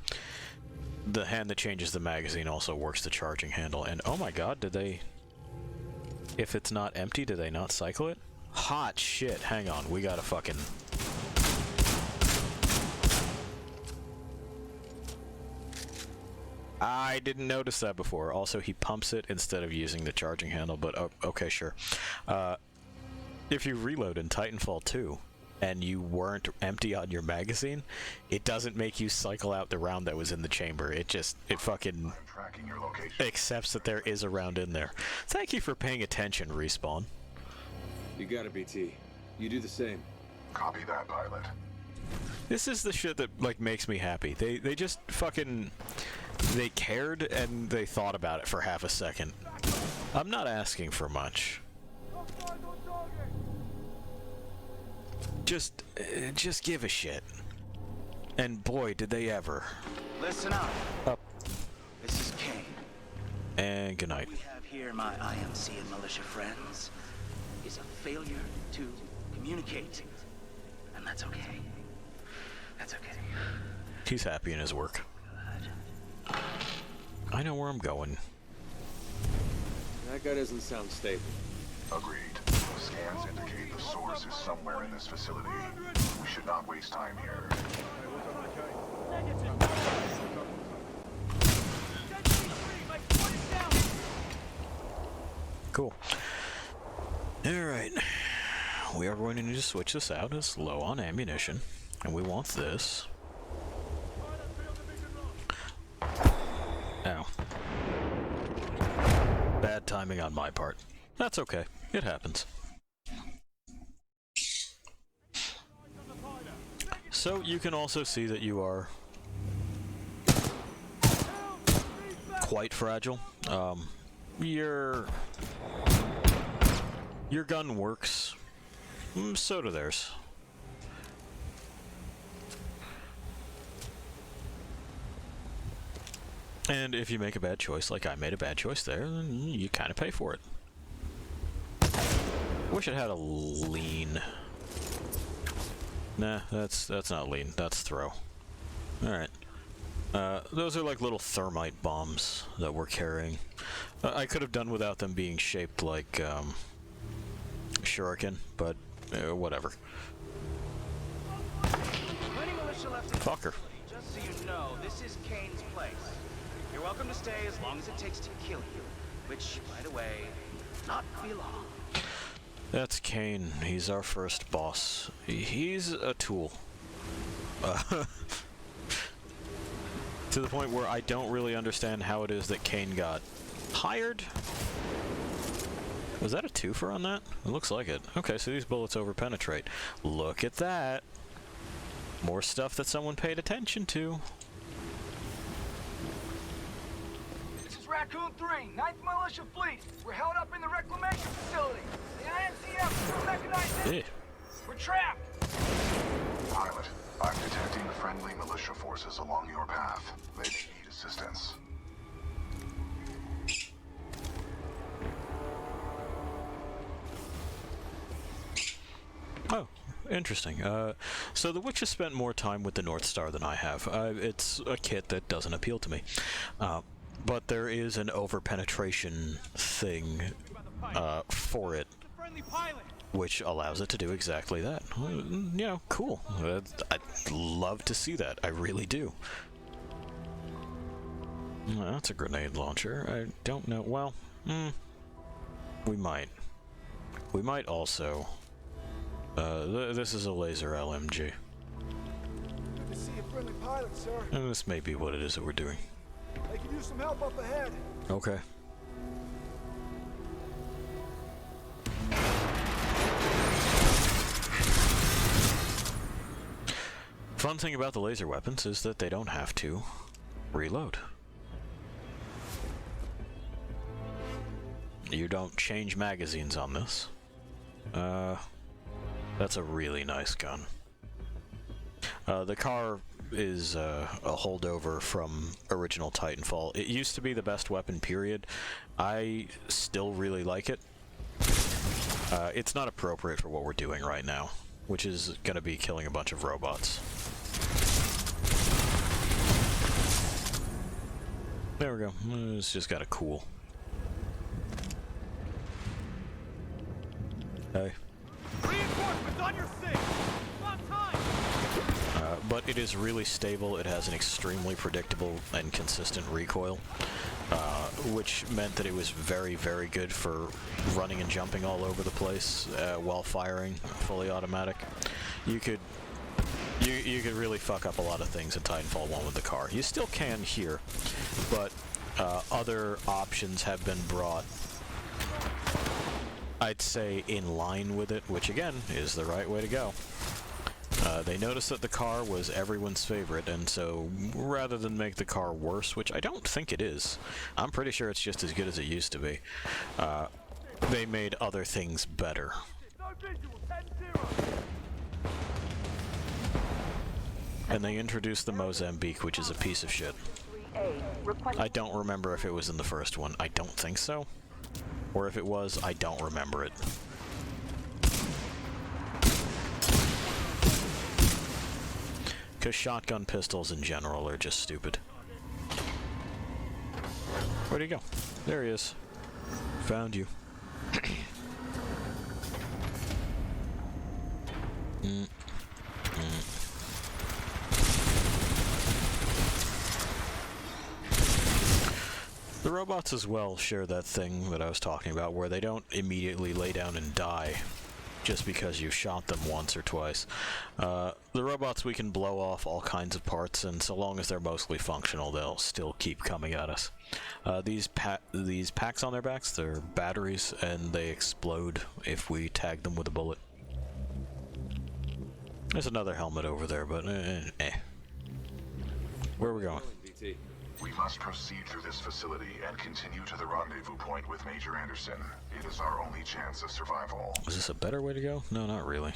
the hand that changes the magazine also works the charging handle. And oh my god, did they... If it's not empty, do they not cycle it? Hot shit, hang on, we gotta fucking... I didn't notice that before. Also, he pumps it instead of using the charging handle, but okay, sure. If you reload in Titanfall 2 and you weren't empty on your magazine, it doesn't make you cycle out the round that was in the chamber. It fucking accepts that there is a round in there. Thank you for paying attention, Respawn. You got it, BT. You do the same. Copy that, pilot. This is the shit that, like, makes me happy. They just fucking... They cared and they thought about it for half a second. I'm not asking for much. Just give a shit. And boy, did they ever. Listen up. Up. This is Kane. And good night. We have here, my IMC and militia friends, is a failure to communicate. And that's okay. That's okay. He's happy in his work. Good. I know where I'm going. That guy doesn't sound stable. Agreed. Scans indicate the source is somewhere in this facility. We should not waste time here. Cool. Alright. We are going to need to switch this out. It's low on ammunition. And we want this. Ow. Bad timing on my part. That's okay. It happens. So you can also see that you are quite fragile. Your gun works. So do theirs. And if you make a bad choice, like I made a bad choice there, then you kind of pay for it. Wish it had a lean. Nah, that's not lean. That's throw. Alright. Those are like little thermite bombs that we're carrying. I could have done without them being shaped like shuriken, but Whatever. Plenty militia left in Fucker. Just so you know, this is Kane's place. You're welcome to stay as long as it takes to kill you. Which, by the way, not be long. That's Kane. He's our first boss. He's a tool. To the point where I don't really understand how it is that Kane got hired. Was that a twofer on that? It looks like it. Okay, so these bullets overpenetrate. Look at that. More stuff that someone paid attention to. This is Raccoon 3, 9th Militia Fleet. We're held up in the reclamation facility. The IMCF is mechanized. We're trapped. Pilot, I'm detecting friendly militia forces along your path. They may need assistance. Oh, interesting. So the Witch has spent more time with the North Star than I have. It's a kit that doesn't appeal to me. But there is an overpenetration thing for it, which allows it to do exactly that. Yeah, cool. I'd love to see that. I really do. Well, that's a grenade launcher. I don't know. Well, we might. We might also. This is a laser LMG. Good to see a friendly pilot, sir. And this may be what it is that we're doing. They could use some help up ahead. Okay. Fun thing about the laser weapons is that they don't have to reload. You don't change magazines on this. That's a really nice gun. The car is a holdover from original Titanfall. It used to be the best weapon, period. I still really like it. It's not appropriate for what we're doing right now, which is going to be killing a bunch of robots. There we go. It's just got a cool. Hey. Reinforcements on your six. On time. But it is really stable. It has an extremely predictable and consistent recoil, which meant that it was very, very good for running and jumping all over the place while firing fully automatic. You could really fuck up a lot of things in Titanfall 1 with the car. You still can here, but other options have been brought, I'd say, in line with it, which again is the right way to go. They noticed that the car was everyone's favorite, and so rather than make the car worse, which I don't think it is, I'm pretty sure it's just as good as it used to be, they made other things better. And they introduced the Mozambique, which is a piece of shit. I don't remember if it was in the first one. I don't think so. Or if it was, I don't remember it. Because shotgun pistols in general are just stupid. Where'd he go? There he is. Found you. The robots as well share that thing that I was talking about, where they don't immediately lay down and die just because you shot them once or twice. The robots, we can blow off all kinds of parts, and so long as they're mostly functional, they'll still keep coming at us. These packs on their backs, they're batteries, and they explode if we tag them with a bullet. There's another helmet over there, but Where are we going? We must proceed through this facility and continue to the rendezvous point with Major Anderson. It is our only chance of survival. Is this a better way to go? No, not really.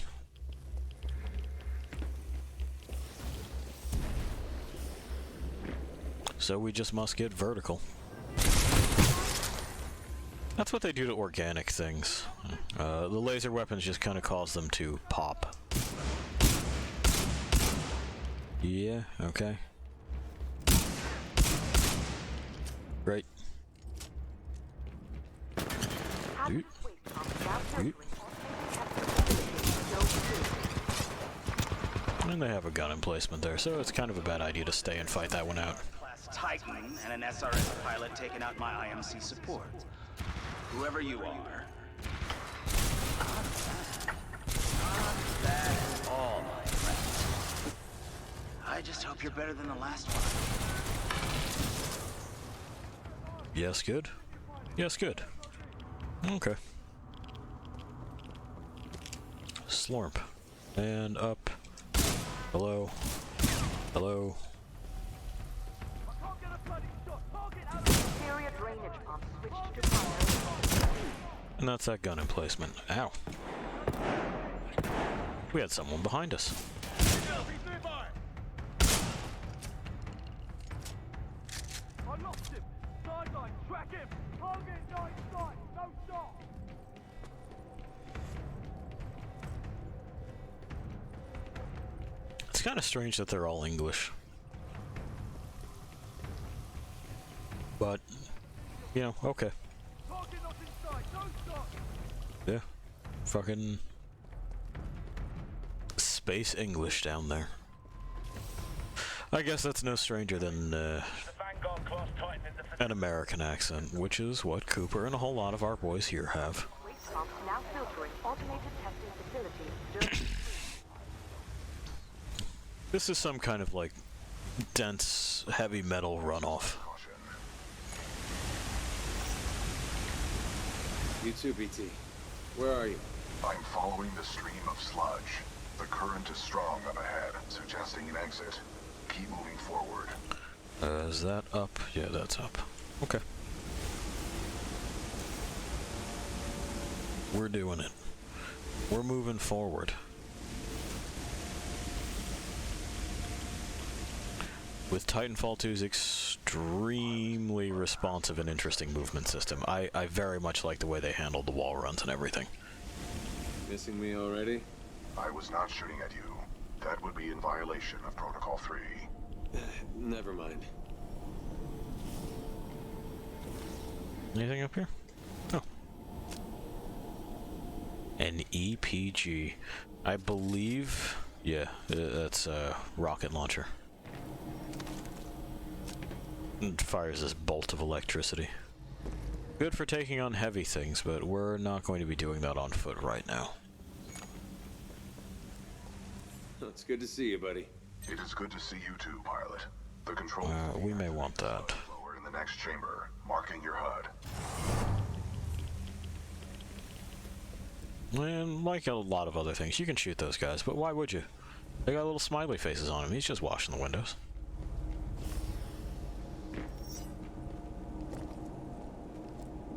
So we just must get vertical. That's what they do to organic things. The laser weapons just kind of cause them to pop. Yeah, okay. Great. Dude. Dude. And they have a gun emplacement there, so it's kind of a bad idea to stay and fight that one out. Class Titan and an SRS pilot taking out my IMC support. Whoever you are. That's all, my friend. I just hope you're better than the last one. Yes, good. Yes, good. Okay. Slurp. And up. Hello. Hello. Interior drainage pump switched to fire. And that's that gun emplacement. Ow. We had someone behind us. I lost him. Sideline, track him. Target nine side. No stop. It's kind of strange that they're all English. But, you know, okay. Target not inside. No stop. Yeah. Fucking space English down there. I guess that's no stranger than an American accent, which is what Cooper and a whole lot of our boys here have. Waste pump now filtering automated testing facility. This is some kind of like dense heavy metal runoff. You too, BT. Where are you? I'm following the stream of sludge. The current is strong up ahead, suggesting an exit. Keep moving forward. Is that up? Yeah, that's up. Okay. We're doing it. We're moving forward. With Titanfall 2's extremely responsive and interesting movement system, I very much like the way they handled the wall runs and everything. Missing me already? I was not shooting at you. That would be in violation of Protocol 3. Never mind. Anything up here? Oh. An EPG. I believe... Yeah, that's a rocket launcher. It fires this bolt of electricity. Good for taking on heavy things, but we're not going to be doing that on foot right now. It's good to see you, buddy. It is good to see you too, pilot. The control We may want that. lower in the next chamber, marking your HUD. And like a lot of other things, you can shoot those guys, but why would you? They got little smiley faces on him. He's just washing the windows.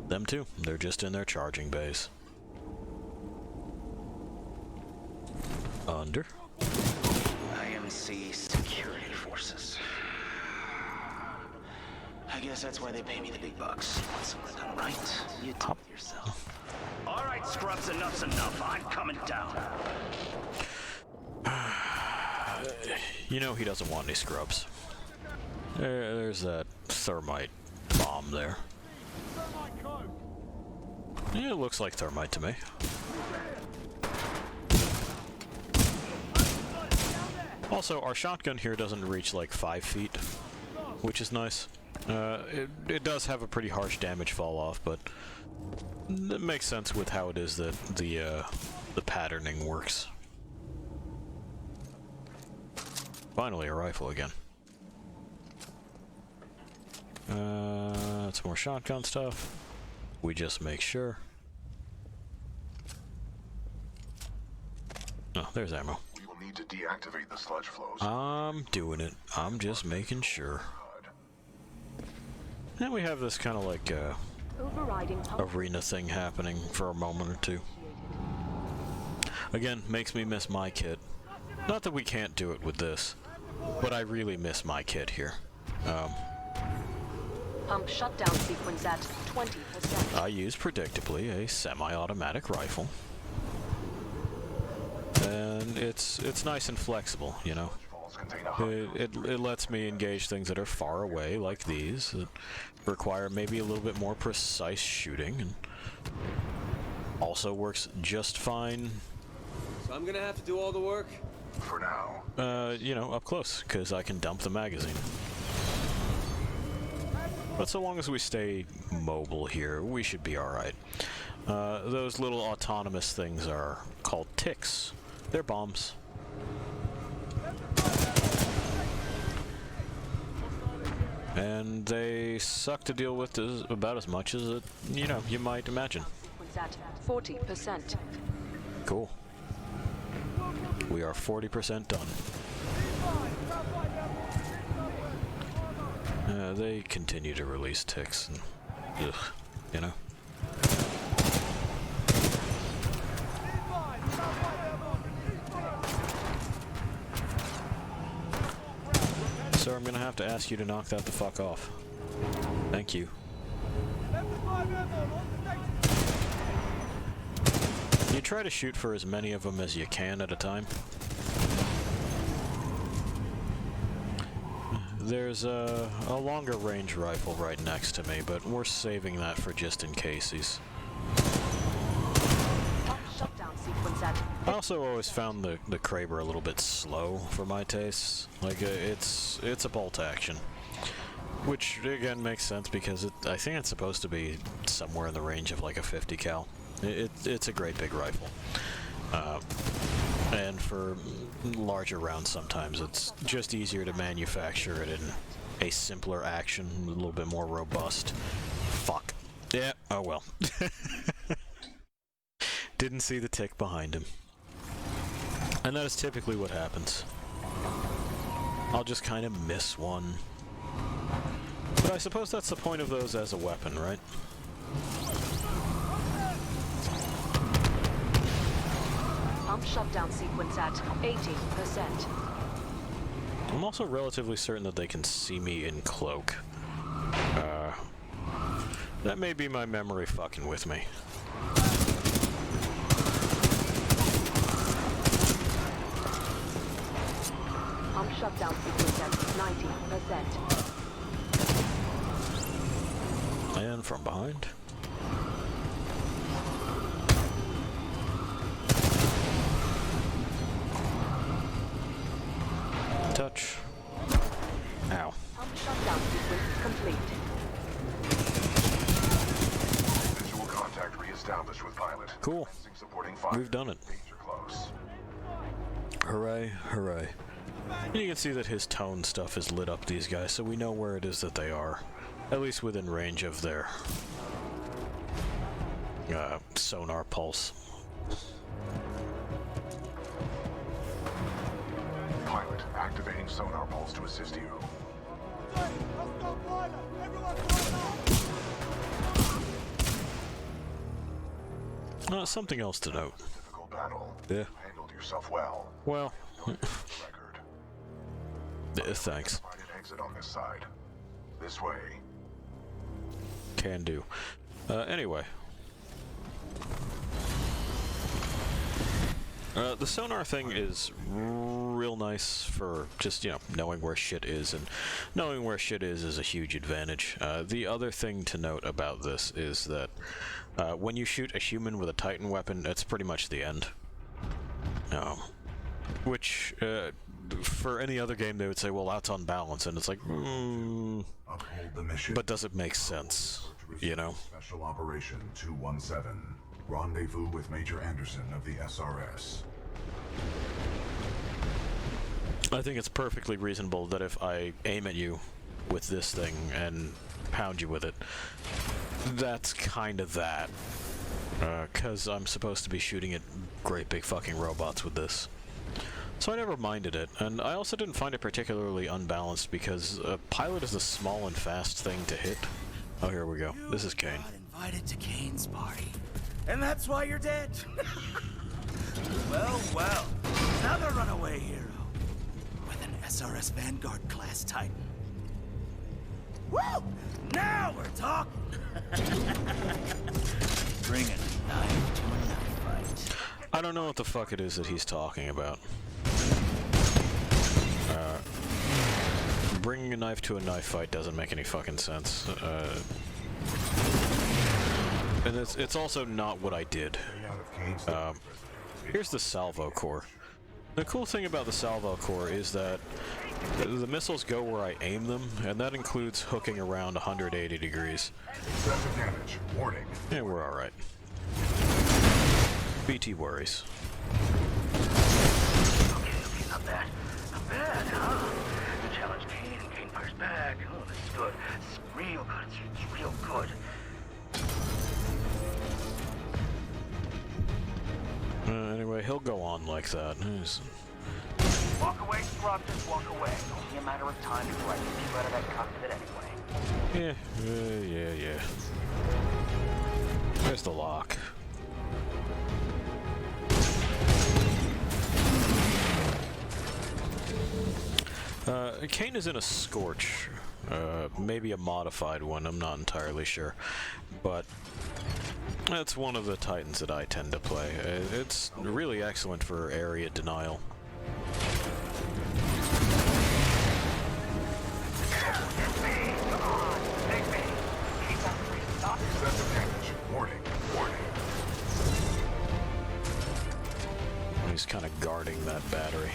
Them too. They're just in their charging bays. Under. IMC security forces. I guess that's why they pay me the big bucks. Want something done right? You do it yourself. All right, scrubs, enough's enough. I'm coming down. You know he doesn't want any scrubs. There's that thermite bomb there. Yeah, it looks like thermite to me. Also, our shotgun here doesn't reach like 5 feet, which is nice. It does have a pretty harsh damage fall off, but it makes sense with how it is that the patterning works. Finally, a rifle again. That's more shotgun stuff. We just make sure. Oh, there's ammo. We will need to deactivate the sludge flows. I'm doing it. I'm just making sure. And we have this kind of like arena thing happening for a moment or two. Again, makes me miss my kit. Not that we can't do it with this, but I really miss my kit here. Pump shutdown sequence at 20%. I use, predictably, a semi-automatic rifle. And it's nice and flexible, you know. It lets me engage things that are far away, like these, that require maybe a little bit more precise shooting, and also works just fine. So I'm gonna have to do all the work? For now. You know, up close, because I can dump the magazine. But so long as we stay mobile here, we should be alright. Those little autonomous things are called ticks. They're bombs. And they suck to deal with about as much as, you know, you might imagine. At 40%. Cool. We are 40% done. They continue to release ticks, and, ugh, you know. Sir, I'm gonna have to ask you to knock that the fuck off. Thank you. You try to shoot for as many of them as you can at a time. There's a longer range rifle right next to me, but we're saving that for just in casesies. I also always found the Kraber a little bit slow for my tastes. Like, it's a bolt action. Which, again, makes sense because I think it's supposed to be somewhere in the range of like a 50 cal. It's a great big rifle. And for larger rounds sometimes it's just easier to manufacture it in a simpler action, a little bit more robust. Fuck. Yeah, oh well. Didn't see the tick behind him. And that is typically what happens. I'll just kind of miss one. But I suppose that's the point of those as a weapon, right? Pump shutdown sequence at 80%. I'm also relatively certain that they can see me in cloak. That may be my memory fucking with me. Pump shutdown sequence at 90%. And from behind. Touch. Ow. Pump shutdown sequence complete. Visual contact reestablished with pilot. Cool. Supporting fire. We've done it. Danger close. Hooray, hooray. And you can see that his tone stuff is lit up these guys, so we know where it is that they are. At least within range of their sonar pulse. Pilot, activating sonar pulse to assist you. Something else to note. Difficult battle. Yeah. You handled yourself well. Well. Record. Thanks. Find an exit on this side. This way. Can do. Anyway. The sonar thing is real nice for just, you know, knowing where shit is, and knowing where shit is a huge advantage. The other thing to note about this is that when you shoot a human with a Titan weapon, it's pretty much the end. Which, for any other game, they would say, well, that's unbalanced, and it's like, Uphold the mission. But does it make sense, you know? Special Operation 217. Rendezvous with Major Anderson of the SRS. I think it's perfectly reasonable that if I aim at you with this thing and pound you with it, that's kind of that. 'Cause I'm supposed to be shooting at great big fucking robots with this. So I never minded it, and I also didn't find it particularly unbalanced because a pilot is a small and fast thing to hit. Oh, here we go. This is Kane. Invited to Kane's party. And that's why you're dead. Well, well. Another runaway hero. With an SRS Vanguard class Titan. Woo! Now we're talking. Bring a knife to a knife fight. I don't know what the fuck it is that he's talking about. Bringing a knife to a knife fight doesn't make any fucking sense. And it's also not what I did. Here's the salvo core. The cool thing about the salvo core is that the missiles go where I aim them, and that includes hooking around 180 degrees. Excessive damage. Warning. Yeah, we're alright. BT worries. Okay, not bad. Not bad, huh? You challenge Kane and Kane fires back. Oh, this is good. It's real good. It's real good. Anyway, he'll go on like that. Walk away, scrub, just walk away. It's only a matter of time before I get you out of that cockpit anyway. Yeah. Where's the lock? Kane is in a Scorch. Maybe a modified one, I'm not entirely sure. But that's one of the Titans that I tend to play. It's really excellent for area denial. Excessive damage. Warning. He's kind of guarding that battery.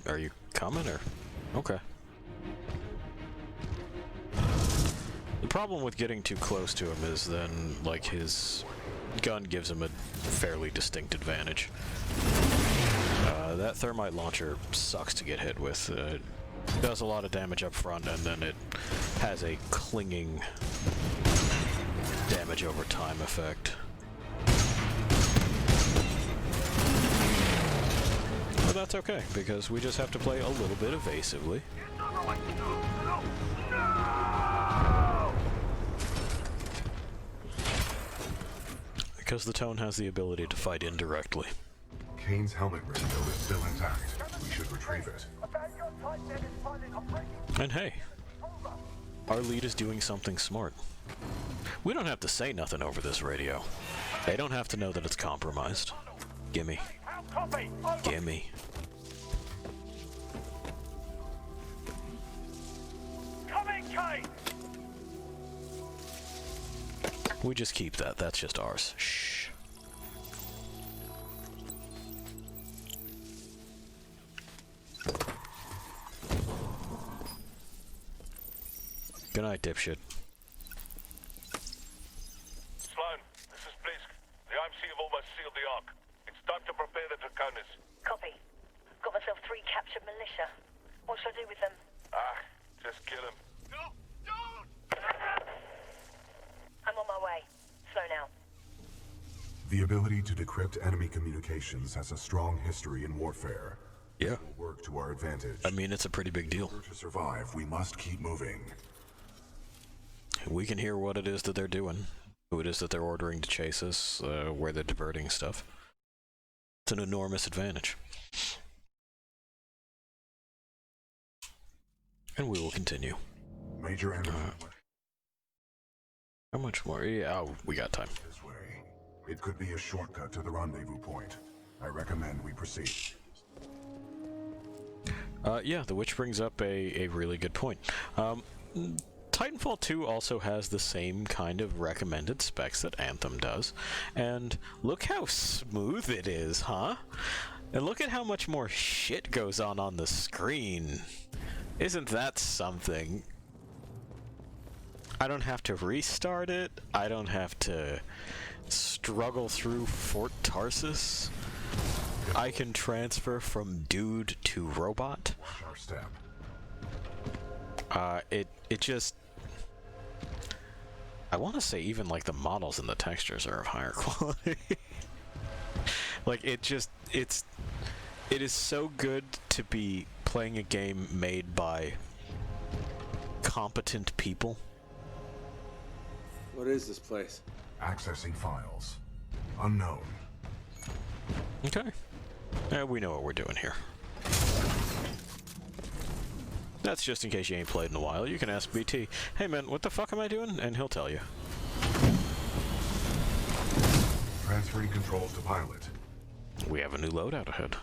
Are you coming or? Okay. The problem with getting too close to him is then, like, his gun gives him a fairly distinct advantage. That thermite launcher sucks to get hit with. It does a lot of damage up front, and then it has a clinging damage over time effect. But that's okay, because we just have to play a little bit evasively. Because the Tone has the ability to fight indirectly. Kane's helmet radio is still intact. We should retrieve it. And hey, our lead is doing something smart. We don't have to say nothing over this radio. They don't have to know that it's compromised. Gimme. Gimme. We just keep that. That's just ours. Shh. Good night, dipshit. Sloan, this is Blisk. The IMC have almost sealed the Ark. It's time to prepare the Draconis. Copy. Got myself 3 captured militia. What should I do with them? Just kill them. No! Don't! I'm on my way. Slow now. The ability to decrypt enemy communications has a strong history in warfare. Yeah. It will work to our advantage. I mean, it's a pretty big deal. In order to survive, we must keep moving. We can hear what it is that they're doing, who it is that they're ordering to chase us, where they're diverting stuff. It's an enormous advantage. And we will continue. Major enemy. How much more? Yeah, we got time. This way. It could be a shortcut to the rendezvous point. I recommend we proceed. Yeah, which brings up a really good point. Titanfall 2 also has the same kind of recommended specs that Anthem does, and look how smooth it is, huh? And look at how much more shit goes on the screen. Isn't that something? I don't have to restart it. I don't have to struggle through Fort Tarsus. I can transfer from dude to robot. Watch our step. It just... I want to say even like the models and the textures are of higher quality. Like it is so good to be playing a game made by competent people. What is this place? Accessing files. Unknown. Okay. We know what we're doing here. That's just in case you ain't played in a while. You can ask BT, hey man, what the fuck am I doing? And he'll tell you. Transferring controls to pilot. We have a new loadout ahead.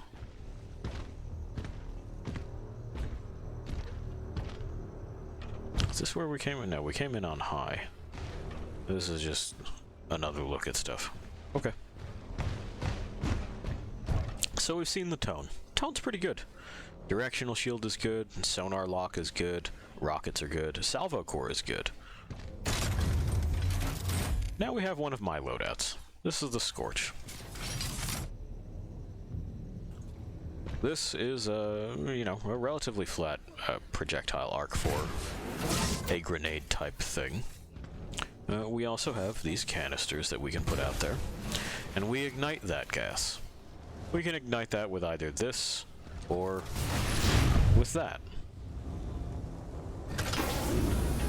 Is this where we came in? No, we came in on high. This is just another look at stuff. Okay. So we've seen the tone. Tone's pretty good. Directional shield is good, sonar lock is good, rockets are good, salvo core is good. Now we have one of my loadouts. This is the Scorch. This is you know, a relatively flat projectile arc for a grenade type thing. We also have these canisters that we can put out there, and we ignite that gas. We can ignite that with either this or with that.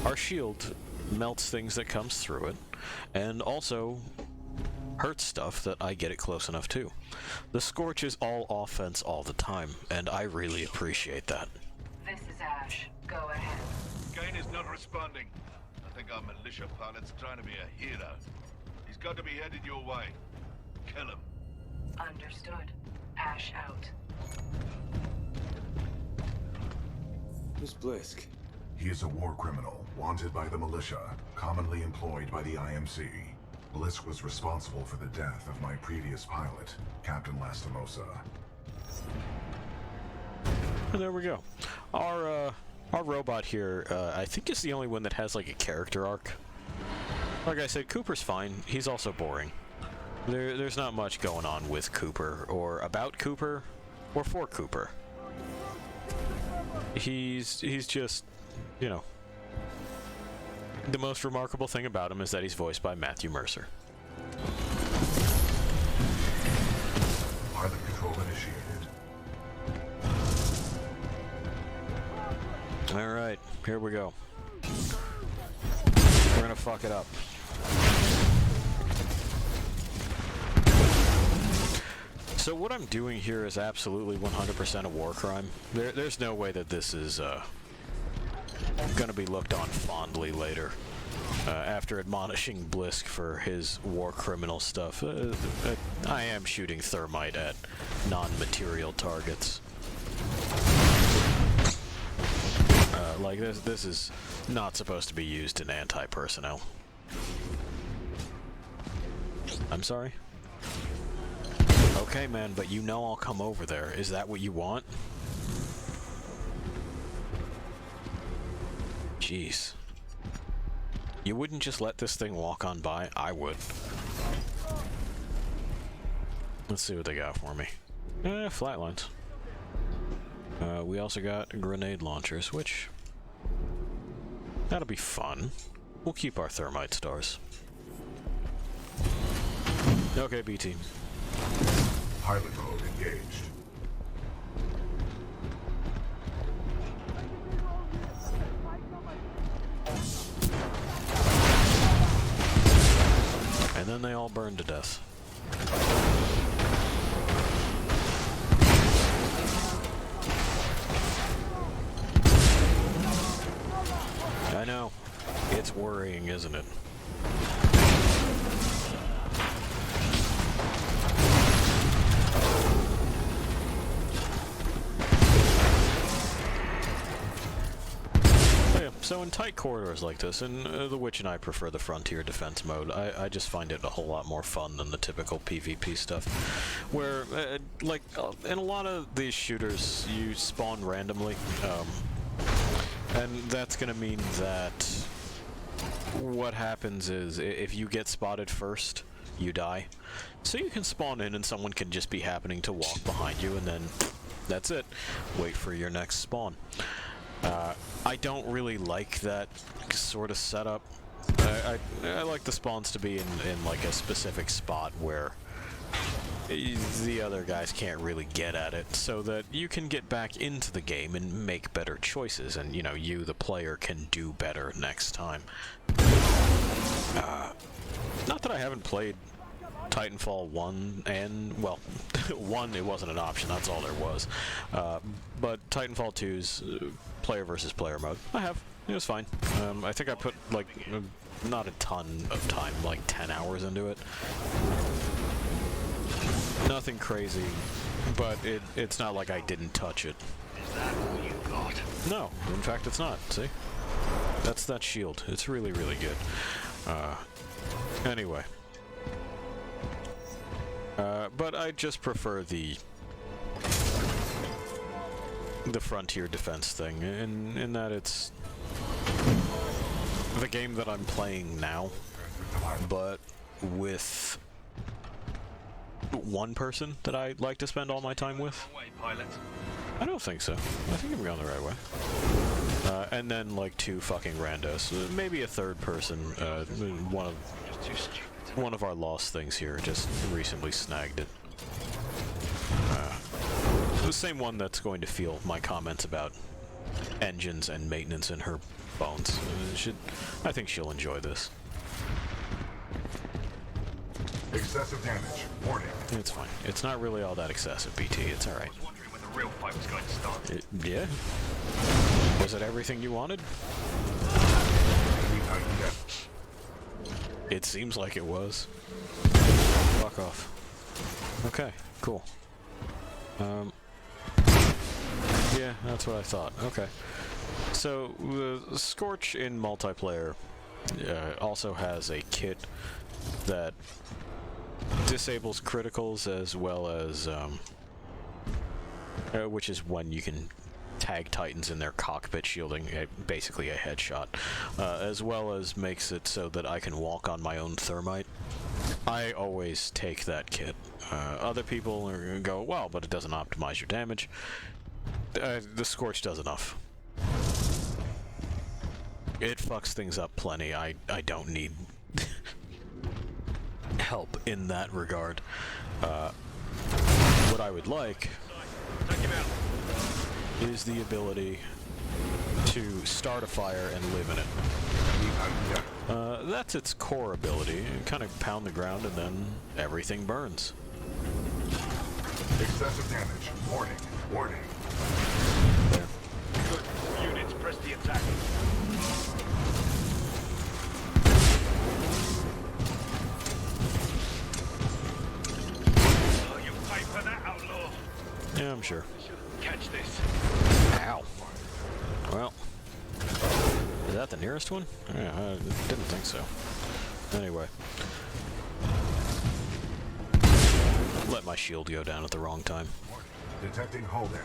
Our shield melts things that comes through it, and also hurts stuff that I get it close enough to. The Scorch is all offense all the time, and I really appreciate that. This is Ash. Go ahead. Kane is not responding. I think our militia pilot's trying to be a hero. He's got to be headed your way. Kill him. Understood. Ash out. Who's Blisk? He is a war criminal, wanted by the militia, commonly employed by the IMC. Blisk was responsible for the death of my previous pilot, Captain Lastimosa. And there we go. Our robot here, I think is the only one that has like a character arc. Like I said, Cooper's fine. He's also boring. There's not much going on with Cooper, or about Cooper, or for Cooper. He's just, you know, the most remarkable thing about him is that he's voiced by Matthew Mercer. Pilot control initiated. Alright, here we go. We're gonna fuck it up. So what I'm doing here is absolutely 100% a war crime. There's no way that this is gonna be looked on fondly later. After admonishing Blisk for his war criminal stuff, I am shooting thermite at non-material targets. Like this is not supposed to be used in anti-personnel. I'm sorry? Okay, man, but you know I'll come over there. Is that what you want? Jeez. You wouldn't just let this thing walk on by? I would. Let's see what they got for me. Flatlines. We also got grenade launchers, which... that'll be fun. We'll keep our thermite stars. Okay, B-team. Pilot mode engaged. And then they all burn to death. I know. It's worrying, isn't it? So in tight corridors like this, and The Witch and I prefer the Frontier Defense mode, I just find it a whole lot more fun than the typical PvP stuff, where, like, in a lot of these shooters, you spawn randomly, and that's gonna mean that what happens is, if you get spotted first, you die. So you can spawn in and someone can just be happening to walk behind you, and then that's it. Wait for your next spawn. I don't really like that sort of setup. I like the spawns to be in like a specific spot where the other guys can't really get at it, so that you can get back into the game and make better choices, and you know, you, the player, can do better next time. Not that I haven't played Titanfall 1 and, well, 1, it wasn't an option, that's all there was. But Titanfall 2's player versus player mode, I have. It was fine. I think I put, like, not a ton of time, like 10 hours into it. Nothing crazy, but it's not like I didn't touch it. Is that all you got? No, in fact it's not, see? That's that shield. It's really, really good. Anyway, But I just prefer the frontier defense thing, in that it's the game that I'm playing now, but with one person that I like to spend all my time with. I don't think so. I think I'm going the right way. And then like 2 fucking randos, maybe a third person. One of our lost things here just recently snagged it. The same one that's going to feel my comments about engines and maintenance in her bones. I think she'll enjoy this. Excessive damage. Warning. It's fine. It's not really all that excessive, BT. It's alright. I was wondering when the real fight was going to start. Yeah? Was it everything you wanted? It seems like it was. Fuck off. Okay, cool. Yeah, that's what I thought. Okay. So, the Scorch in multiplayer also has a kit that disables criticals as well as, which is when you can tag Titans in their cockpit shielding, basically a headshot, as well as makes it so that I can walk on my own thermite. I always take that kit. Other people are gonna go, well, but it doesn't optimize your damage. The Scorch does enough. It fucks things up plenty. I don't need help in that regard. What I would like is the ability to start a fire and live in it. That's its core ability. Kind of pound the ground and then everything burns. Excessive damage. Warning. Warning. There. Good. Units, press the attack. Oh, you pay for that, outlaw. Yeah, I'm sure. Catch this. Ow. Well, is that the nearest one? Yeah, I didn't think so. Anyway. Let my shield go down at the wrong time. Detecting hull damage.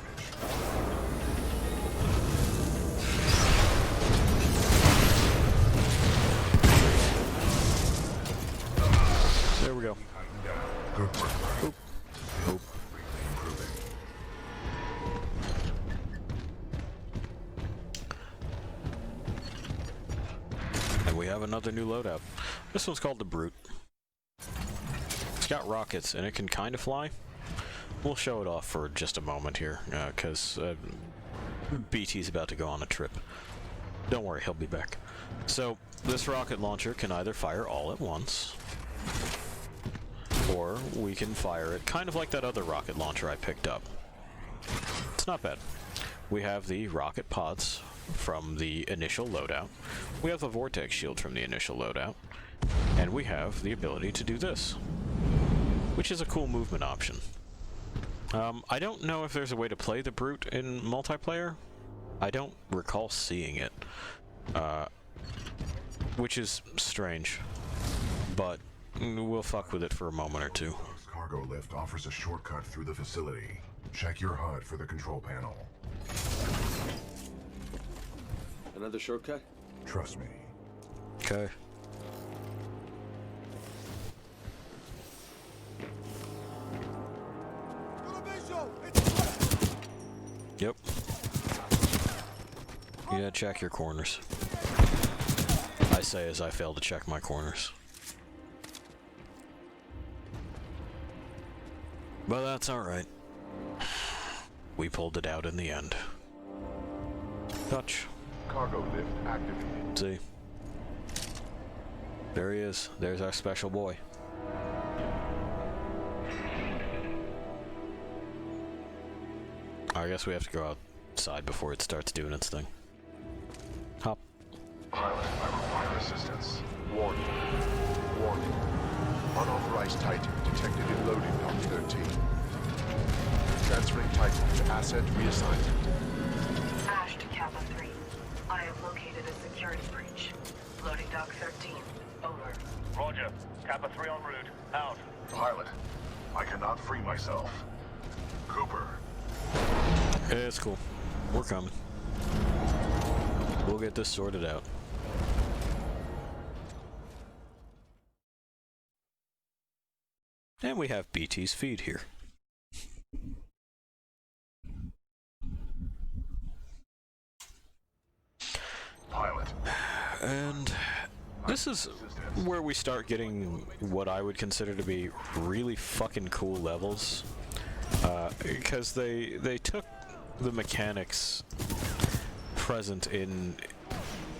There we go. Good work. Oop. Oop. Improving. And we have another new loadout. This one's called the Brute. It's got rockets and it can kind of fly. We'll show it off for just a moment here, because BT's about to go on a trip. Don't worry, he'll be back. So, this rocket launcher can either fire all at once, or we can fire it kind of like that other rocket launcher I picked up. It's not bad. We have the rocket pods from the initial loadout. We have the vortex shield from the initial loadout. And we have the ability to do this, which is a cool movement option. I don't know if there's a way to play the Brute in multiplayer. I don't recall seeing it, which is strange, but we'll fuck with it for a moment or two. Cargo lift offers a shortcut through the facility. Check your HUD for the control panel. Another shortcut? Trust me. Okay. Yep. Yeah, check your corners. I say as I fail to check my corners. But that's alright. We pulled it out in the end. Touch. Cargo lift activated. See? There he is. There's our special boy. I guess we have to go outside before it starts doing its thing. Hop. Pilot, I require assistance. Warning. Warning. Unauthorized Titan detected in loading dock 13. Transferring Titan to asset reassignment. Ash to Kappa 3. I have located a security breach. Loading dock 13. Over. Roger. Kappa 3 en route. Out. Pilot, I cannot free myself. Cooper. It's cool. We're coming. We'll get this sorted out. And we have BT's feed here. Pilot. And this is where we start getting what I would consider to be really fucking cool levels. Because they took the mechanics present in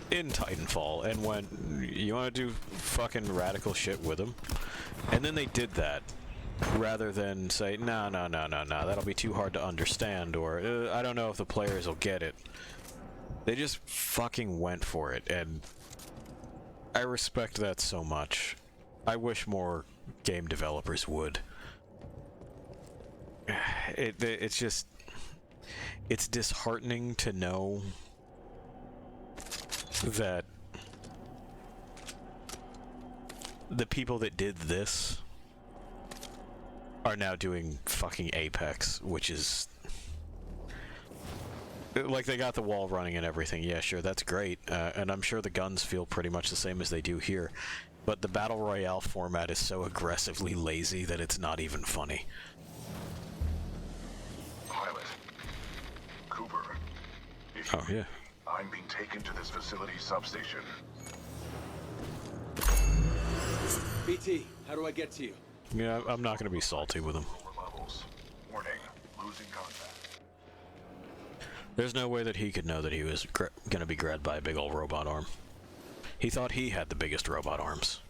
Titanfall and went, you want to do fucking radical shit with them? And then they did that, rather than say, no, that'll be too hard to understand, or I don't know if the players will get it. They just fucking went for it, and I respect that so much. I wish more game developers would. It's just... It's disheartening to know that the people that did this are now doing fucking Apex, which is... Like, they got the wall running and everything. Yeah, sure, that's great. And I'm sure the guns feel pretty much the same as they do here. But the Battle Royale format is so aggressively lazy that it's not even funny. Pilot. Cooper. Oh, yeah. I'm being taken to this facility substation. BT, how do I get to you? Yeah, I'm not going to be salty with him. Warning. Losing contact. There's no way that he could know that he was going to be grabbed by a big old robot arm. He thought he had the biggest robot arms.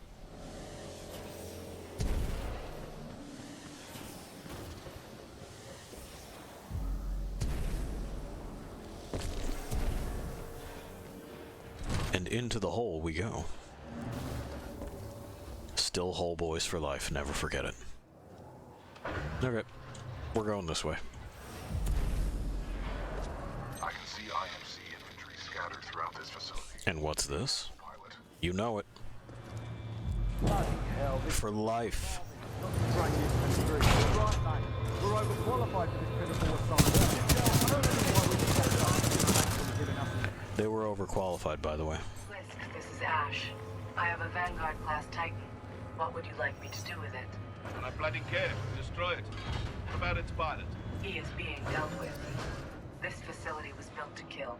And into the hole we go. Still hole boys for life, never forget it. Okay, we're going this way. I can see IMC infantry scattered throughout this facility. And what's this? You know it. For life. We're overqualified for this pitiful assignment. They were overqualified, by the way. This is Ash. I have a Vanguard class Titan. What would you like me to do with it? And I bloody care. Destroy it. What about its pilot? He is being dealt with. This facility was built to kill.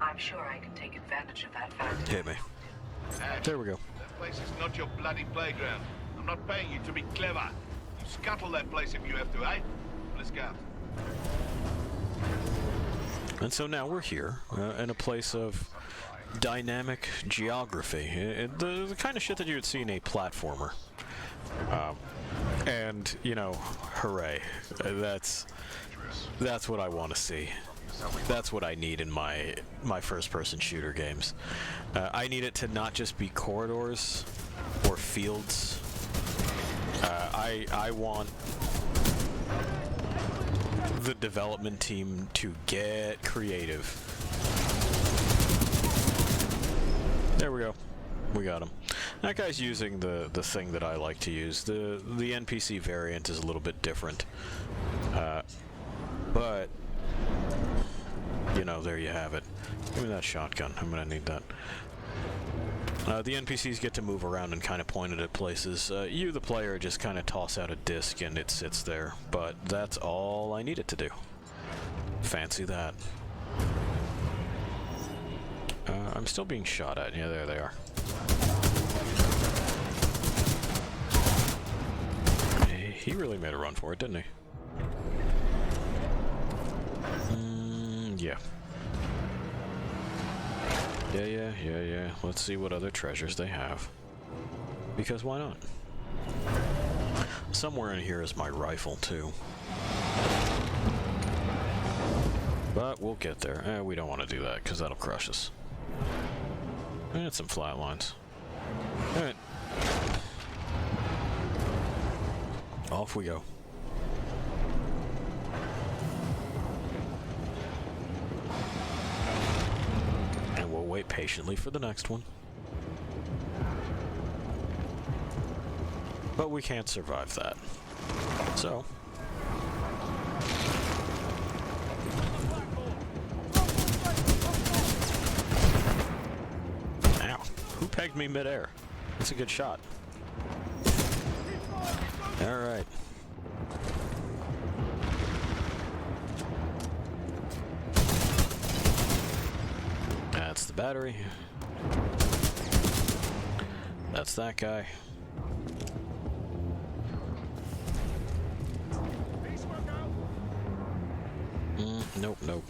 I'm sure I can take advantage of that fact. Hit me. Ash, there we go. That place is not your bloody playground. I'm not paying you to be clever. You scuttle that place if you have to, eh? Let's go. And so now we're here, in a place of dynamic geography. The kind of shit that you would see in a platformer. And, you know, hooray. That's what I want to see. That's what I need in my first-person shooter games. I need it to not just be corridors or fields. I want the development team to get creative. There we go. We got him. That guy's using the thing that I like to use. The NPC variant is a little bit different. But, you know, there you have it. Give me that shotgun. I'm gonna need that. The NPCs get to move around and kind of point it at places. You, the player, just kind of toss out a disc and it sits there. But that's all I need it to do. Fancy that. I'm still being shot at. Yeah, there they are. He really made a run for it, didn't he? Yeah. Yeah. Let's see what other treasures they have. Because why not? Somewhere in here is my rifle, too. But we'll get there. We don't want to do that, because that'll crush us. And some flat lines. Alright. Off we go. And we'll wait patiently for the next one. But we can't survive that. So. Ow. Who pegged me midair? That's a good shot. Alright. That's the battery. That's that guy. Nope, nope.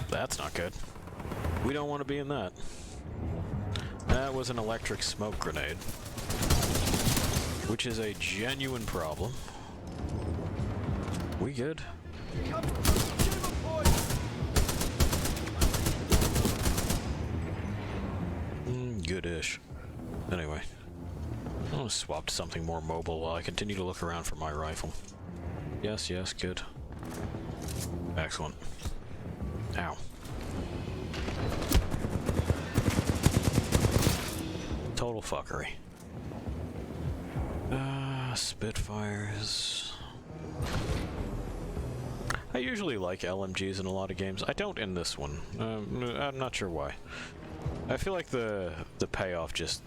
That's not good. We don't want to be in that. That was an electric smoke grenade, which is a genuine problem. We good? Goodish. Anyway, I'm gonna swap to something more mobile while I continue to look around for my rifle. Yes, yes, good. Excellent. Ow. Total fuckery. Spitfires. I usually like LMGs in a lot of games. I don't in this one. I'm not sure why. I feel like the payoff just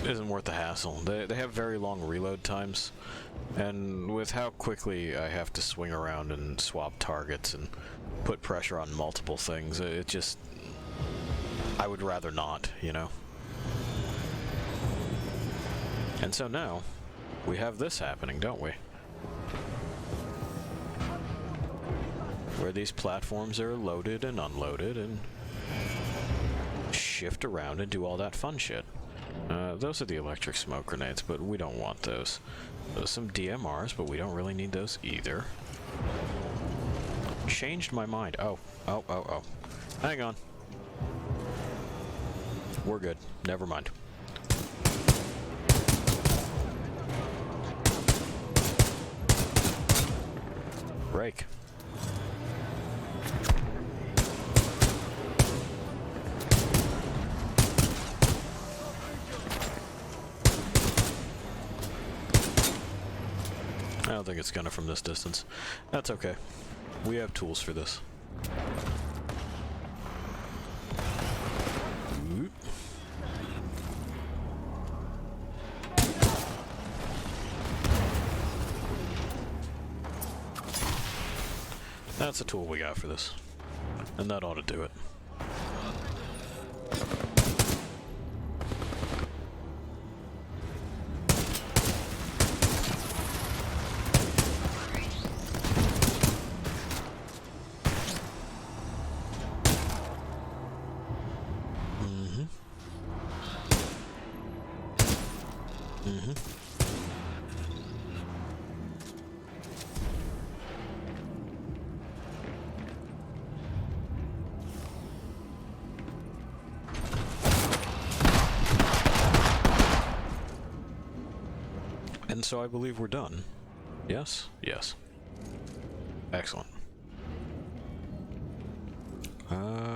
isn't worth the hassle. They have very long reload times, and with how quickly I have to swing around and swap targets and put pressure on multiple things, it just... I would rather not, you know? And so now, we have this happening, don't we? Where these platforms are loaded and unloaded and shift around and do all that fun shit. Those are the electric smoke grenades, but we don't want those. Those are some DMRs, but we don't really need those either. Changed my mind. Oh. Hang on. We're good. Never mind. Break. I don't think it's gonna from this distance. That's okay. We have tools for this. Oop. That's a tool we got for this. And that ought to do it. And so I believe we're done. Yes? Yes. Excellent.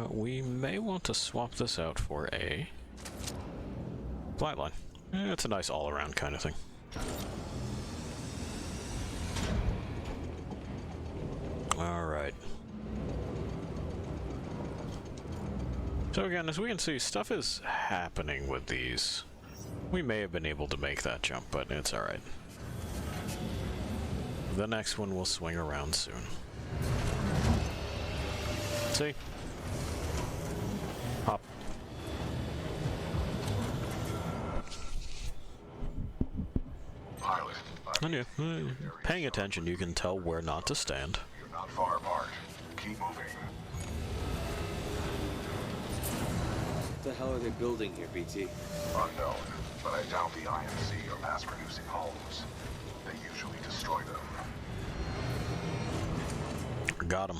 We may want to swap this out for a flightline. It's a nice all-around kind of thing. Alright. So again, as we can see, stuff is happening with these. We may have been able to make that jump, but it's alright. The next one will swing around soon. See? Hop. Pilot. And yeah, paying attention, you can tell where not to stand. You're not far apart. Keep moving. What the hell are they building here, BT? Unknown, but I doubt the IMC are mass-producing homes. They usually destroy them. Got him.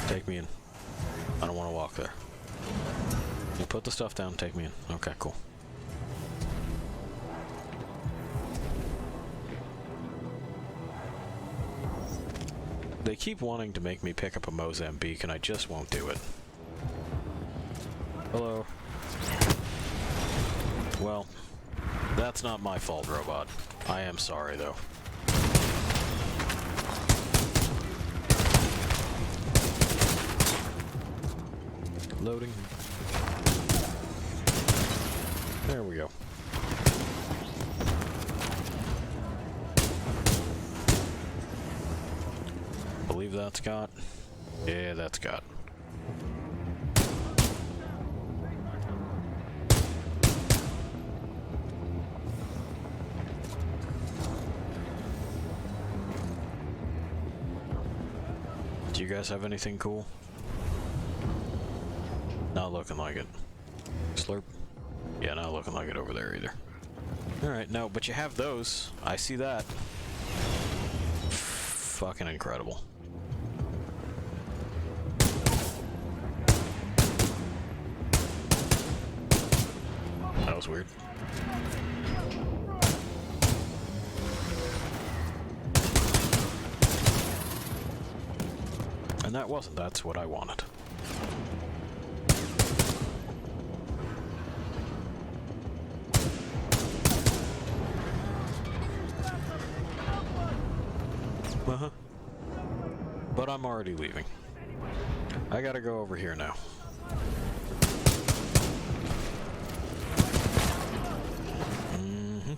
Take me in. I don't want to walk there. You put the stuff down, take me in. Okay, cool. They keep wanting to make me pick up a Mozambique, and I just won't do it. Hello. Well, that's not my fault, robot. I am sorry, though. Loading. There we go. Believe that's got. Yeah, that's got. Do you guys have anything cool? Not looking like it. Slurp. Yeah, not looking like it over there either. Alright, no, but you have those. I see that. Fucking incredible. That was weird. And that wasn't. That's what I wanted. Uh-huh. But I'm already leaving. I gotta go over here now. Mm-hmm.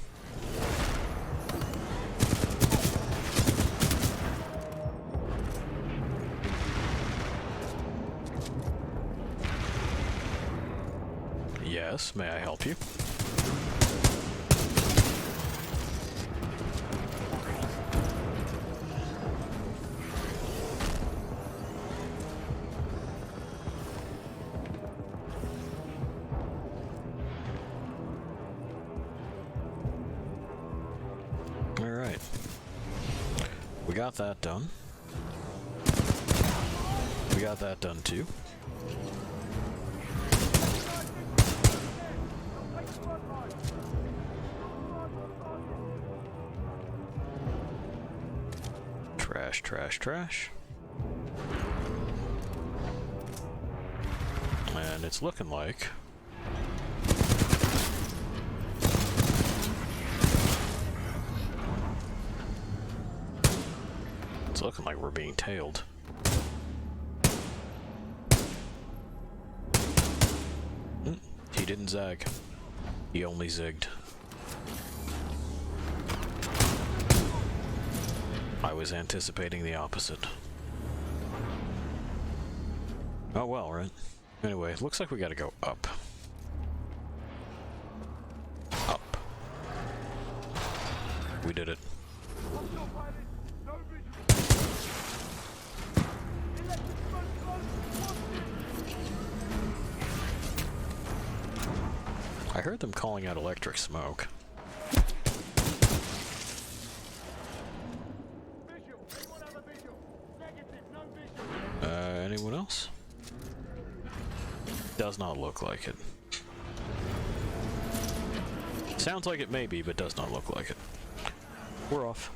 Yes, may I help you? Alright. We got that done. We got that done too. Trash, trash, trash. And it's looking like... It's looking like we're being tailed. He didn't zag. He only zigged. I was anticipating the opposite. Oh well, right? Anyway, looks like we gotta go up. Up. We did it. I heard them calling out electric smoke. Anyone else? Does not look like it. Sounds like it may be, but does not look like it. We're off.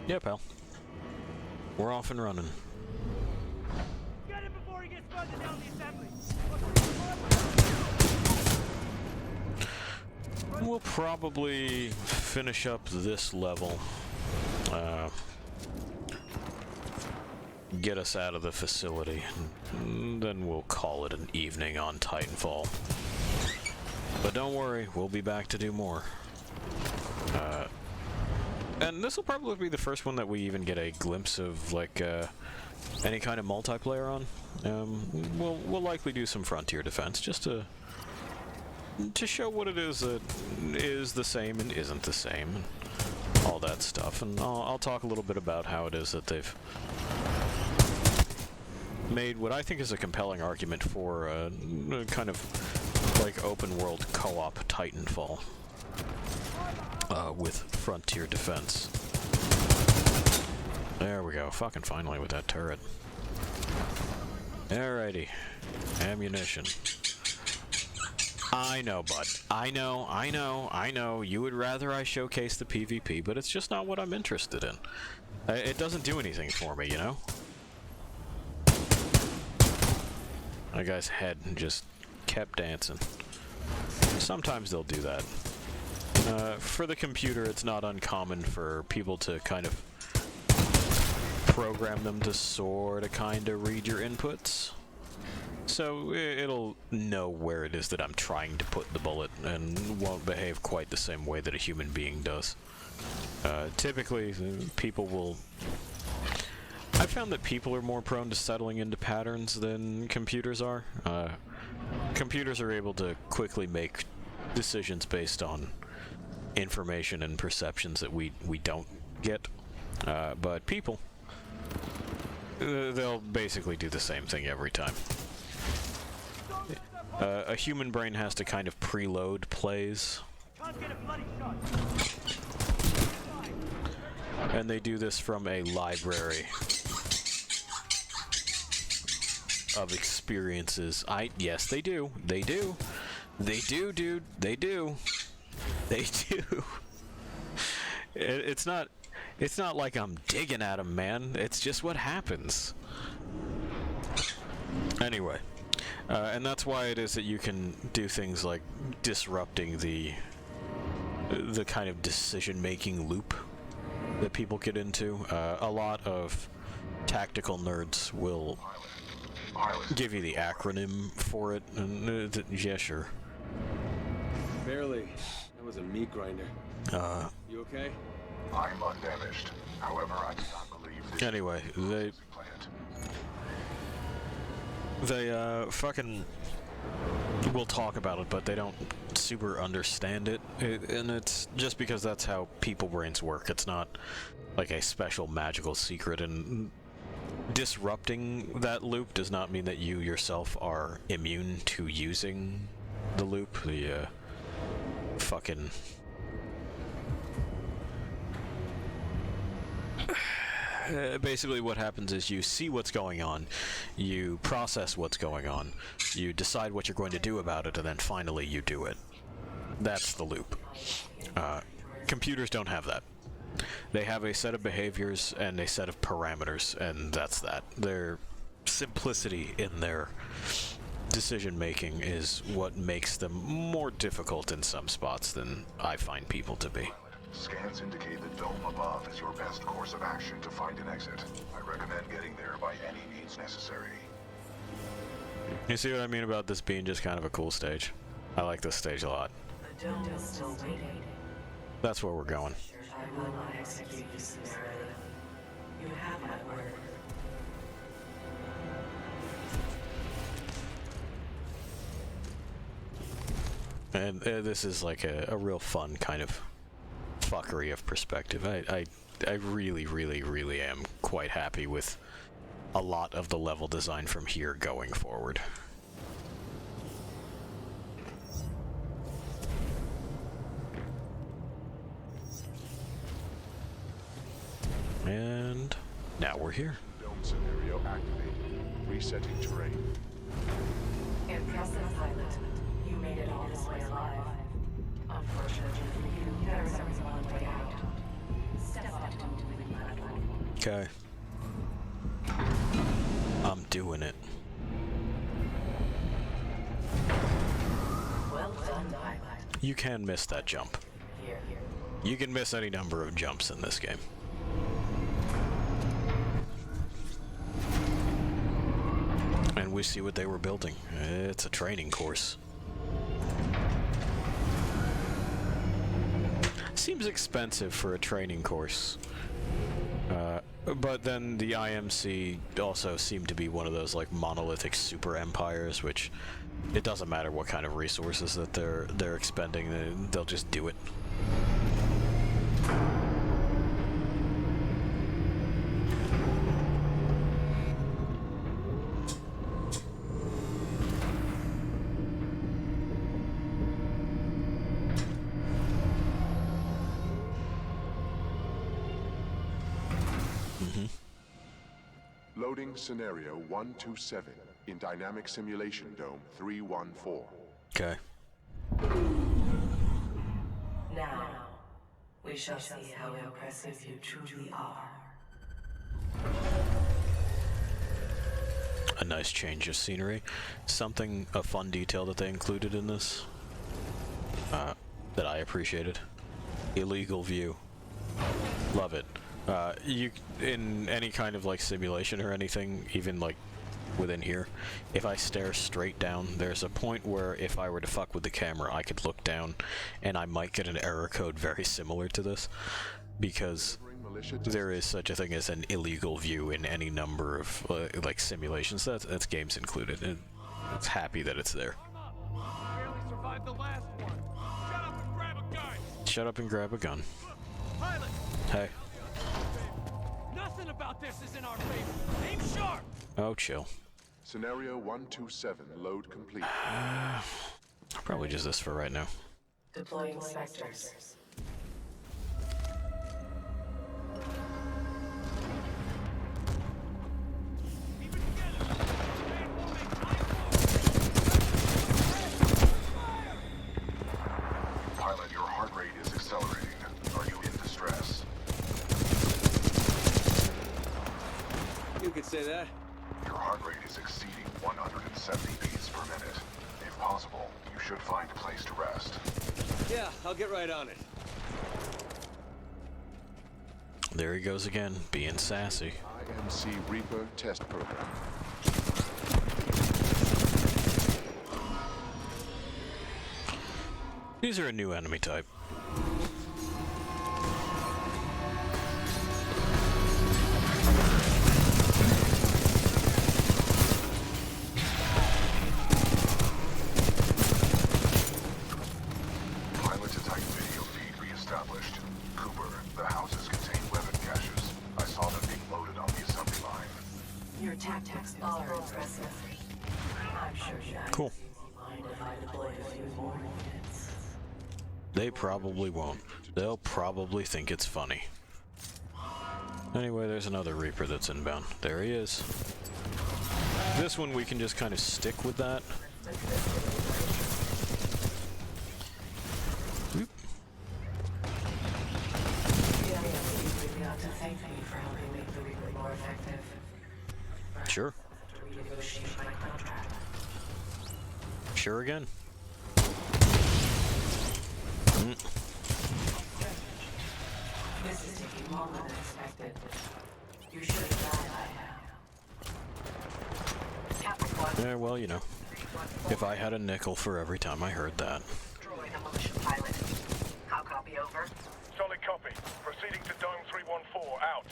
Yeah, pal. We're off and running. Get him before he gets further down the assembly. We'll probably finish up this level. Get us out of the facility. Then we'll call it an evening on Titanfall. But don't worry, we'll be back to do more. And this will probably be the first one that we even get a glimpse of, like, any kind of multiplayer on. We'll likely do some Frontier Defense, just to show what it is that is the same and isn't the same, and all that stuff. And I'll talk a little bit about how it is that they've made what I think is a compelling argument for a kind of like open world co-op Titanfall with Frontier Defense. There we go, fucking finally with that turret. Alrighty, ammunition. I know, bud. I know. You would rather I showcase the PvP, but it's just not what I'm interested in. It doesn't do anything for me, you know? That guy's head just kept dancing. Sometimes they'll do that. For the computer, it's not uncommon for people to kind of program them to sort of kind of read your inputs. So it'll know where it is that I'm trying to put the bullet and won't behave quite the same way that a human being does. Typically, people will... I found that people are more prone to settling into patterns than computers are. Computers are able to quickly make decisions based on information and perceptions that we don't get. But people, they'll basically do the same thing every time. A human brain has to kind of preload plays. And they do this from a library of experiences. Yes, they do. They do. They do, dude. They do. They do. It's not like I'm digging at them, man. It's just what happens. Anyway, and that's why it is that you can do things like disrupting the kind of decision-making loop that people get into. A lot of tactical nerds will give you the acronym for it, and yeah, sure. Barely. That was a meat grinder. You okay? I'm undamaged. However, I do not believe this. Anyway, they fucking will talk about it, but they don't super understand it. And it's just because that's how people brains work. It's not like a special magical secret, and disrupting that loop does not mean that you yourself are immune to using the loop. The fucking basically what happens is you see what's going on, you process what's going on, you decide what you're going to do about it, and then finally you do it. That's the loop. Computers don't have that. They have a set of behaviors and a set of parameters, and that's that. Their simplicity in their decision-making is what makes them more difficult in some spots than I find people to be. Scans indicate the dome above is your best course of action to find an exit. I recommend getting there by any means necessary. You see what I mean about this being just kind of a cool stage? I like this stage a lot. The dome is still waiting. That's where we're going. I will not execute you summarily. You have my word. And this is like a real fun kind of fuckery of perspective. I really, really, really am quite happy with a lot of the level design from here going forward. And now we're here. Dome scenario activated. Resetting terrain. Impressive, pilot. You made it all this way alive. Unfortunately for you, there is only one way out. Step up to the moving platform. Okay. I'm doing it. Well done, pilot. You can miss that jump. Here. You can miss any number of jumps in this game. And we see what they were building. It's a training course. Seems expensive for a training course. But then the IMC also seemed to be one of those like monolithic super empires, which it doesn't matter what kind of resources that they're expending, they'll just do it. Loading scenario 127 in Dynamic Simulation Dome 314. Okay. We shall see how impressive you truly are. A nice change of scenery. A fun detail that they included in this that I appreciated. Illegal view. Love it. You in any kind of like simulation or anything, even like within here, if I stare straight down, there's a point where if I were to fuck with the camera, I could look down and I might get an error code very similar to this, because there is such a thing as an illegal view in any number of like simulations. That's games included, and it's happy that it's there. Barely survived the last one. Shut up and grab a gun. Shut up and grab a gun. Pilot. Hey. Nothing about this is in our favor. Aim sharp. Oh, chill. Scenario 127, load complete. Probably just this for right now. Deploying specters. Pilot, your heart rate is accelerating. Are you in distress? You could say that. Your heart rate is exceeding 170 beats per minute. If possible, you should find a place to rest. Yeah, I'll get right on it. There he goes again, being sassy. IMC Reaper test program. These are a new enemy type. Pilot to Titan video feed reestablished. Cooper, the houses contain weapon caches. I saw them being loaded on the assembly line. Your tactics are impressive. I'm sure you Cool. mind if I deploy a few more units. They probably won't. They'll probably think it's funny. Anyway, there's another Reaper that's inbound. There he is. This one we can just kind of stick with that. Oop. The IMC ought to thank me for helping make the Reaper more effective. Sure. To renegotiate my contract. Sure again. This is taking longer than expected. You should have died by now. Yeah, well, you know. If I had a nickel for every time I heard that. Destroy the militia pilot. How copy over? Solid copy. Proceeding to Dome 314. Out.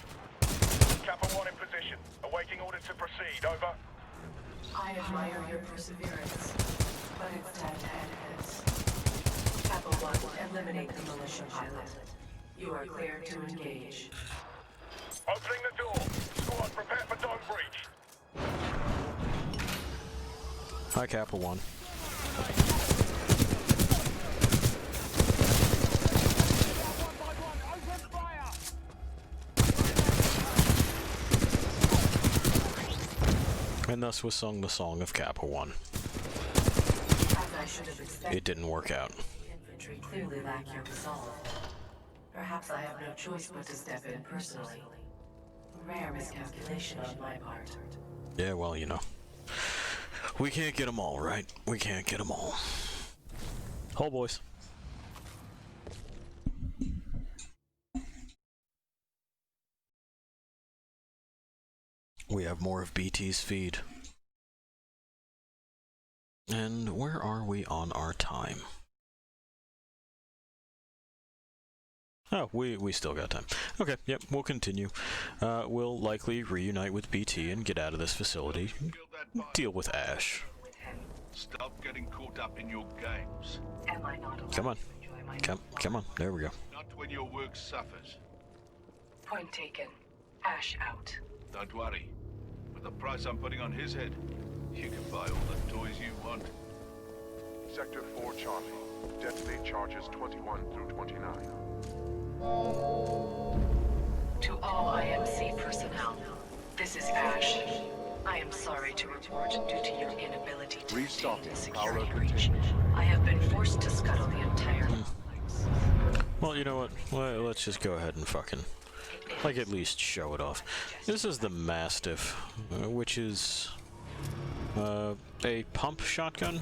Kappa 1 in position. Awaiting orders to proceed. Over. I admire your perseverance, but it's time to end this. Kappa 1, eliminate the militia pilot. You are clear to engage. Opening the door. Squad, prepare for dome breach. Hi, Kappa 1. And thus was sung the song of Kappa 1. As I should have expected, It didn't work out. infantry clearly lack your resolve. Perhaps I have no choice but to step in personally. Rare miscalculation on my part. Yeah, well, you know. We can't get them all, right? We can't get them all. Hold, boys. We have more of BT's feed. And where are we on our time? Oh, we still got time. Okay, yep, we'll continue. We'll likely reunite with BT and get out of this facility. Deal with Ash. Stop getting caught up in your games. Am I not allowed Come on. to enjoy my Come on. There we go. Not when your work suffers. Point taken. Ash out. Don't worry. With the price I'm putting on his head, you can buy all the toys you want. Sector 4 Charlie. Detonate charges 21 through 29. To all IMC personnel, this is Ash. I am sorry to report, due to your inability to Restocking. defeat the Prowler security breach, continues. I have been forced to scuttle the entire complex. Well, you know what? Well, let's just go ahead and fucking, like, at least show it off. This is the Mastiff, which is a pump shotgun.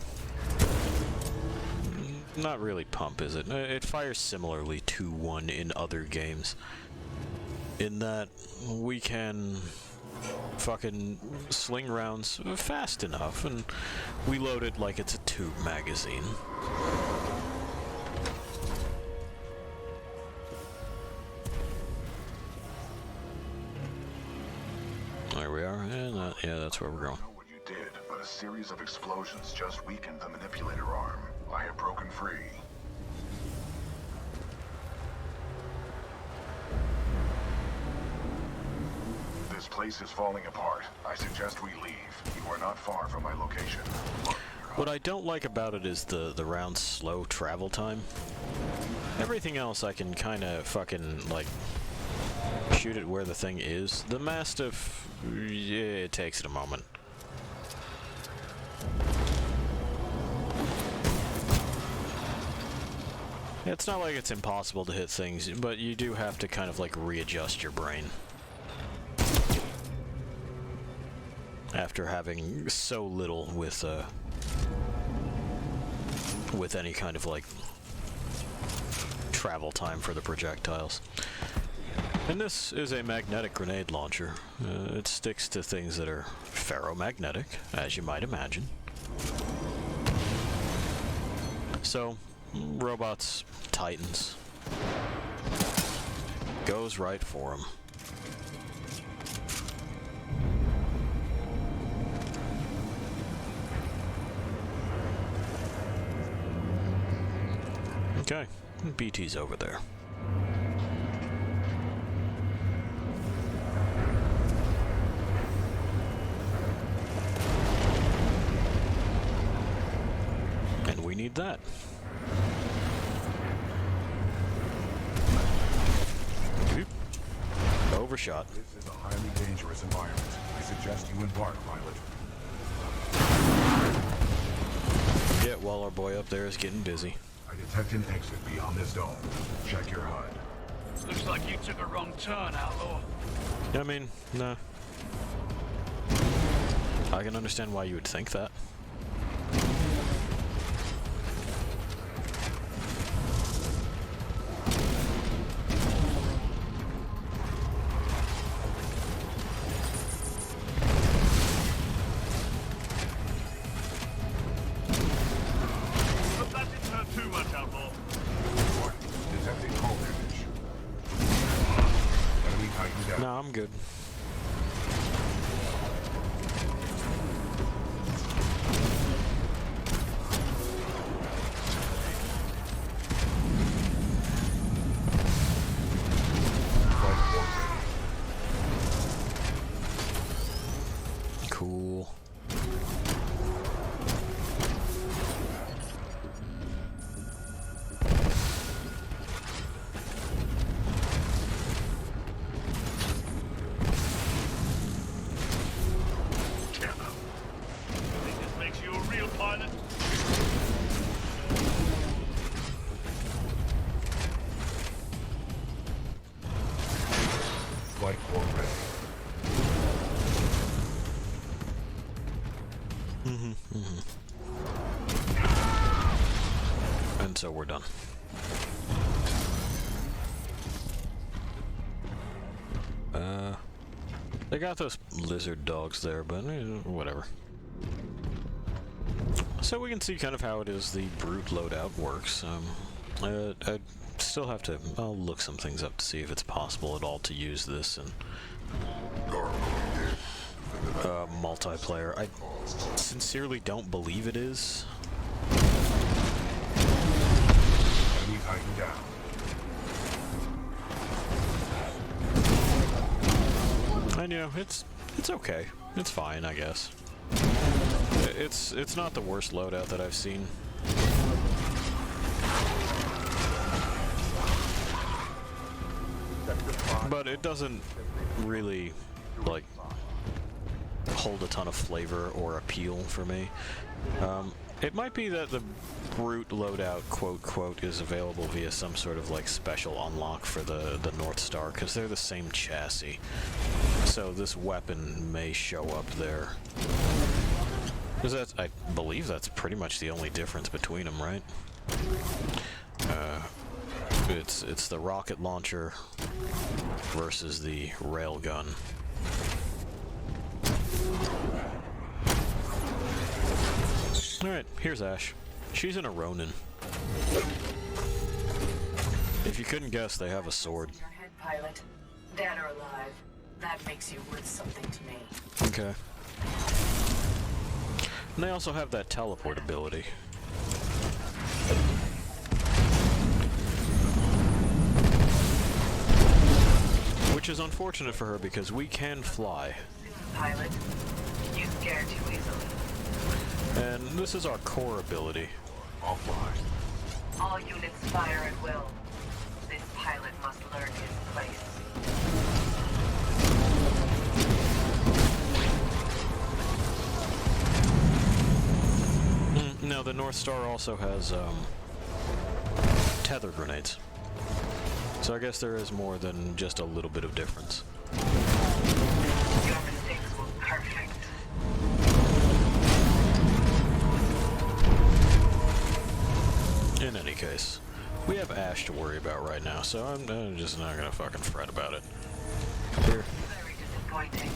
Not really pump, is it? It fires similarly to one in other games. In that we can fucking sling rounds fast enough, and we load it like it's a tube magazine. There we are, and yeah, that's where we're going. I don't know what you did, but a series of explosions just weakened the manipulator arm. I have broken free. This place is falling apart. I suggest we leave. You are not far from my location. What I don't like about it is the round's slow travel time. Everything else I can kind of fucking, like, shoot it where the thing is. The Mastiff, yeah, it takes it a moment. It's not like it's impossible to hit things, but you do have to kind of like readjust your brain. After having so little with any kind of like travel time for the projectiles. And this is a magnetic grenade launcher. It sticks to things that are ferromagnetic, as you might imagine. So, robots, titans, goes right for them. Okay, BT's over there. And we need that. Overshot. This is a highly dangerous environment. I suggest you embark, pilot. Yeah, while our boy up there is getting busy. I detect an exit beyond this dome. Check your HUD. Looks like you took a wrong turn, outlaw. I mean, nah. I can understand why you would think that. No, I'm good. Cool. And so we're done. They got those lizard dogs there, but whatever. So we can see kind of how it is the brute loadout works. I still have to, I'll look some things up to see if it's possible at all to use this in multiplayer. I sincerely don't believe it is. Enemy Titan down. And you know, it's okay. It's fine, I guess. It's not the worst loadout that I've seen. But it doesn't really, like, hold a ton of flavor or appeal for me. It might be that the brute loadout, quote, is available via some sort of, like, special unlock for the North Star, because they're the same chassis. So this weapon may show up there. Because that's, I believe that's pretty much the only difference between them, right? It's the rocket launcher versus the railgun. Alright, here's Ash. She's in a Ronin. If you couldn't guess, they have a sword. Your head pilot, dead or alive, that makes you worth something to me. Okay. And they also have that teleport ability. Which is unfortunate for her because we can fly. Pilot, you scare too easily. And this is our core ability. Offline. All units fire at will. This pilot must learn his place. No, the North Star also has tether grenades. So I guess there is more than just a little bit of difference. Your mistakes were perfect. In any case, we have Ash to worry about right now, so I'm just not gonna fucking fret about it. Here. Very disappointing.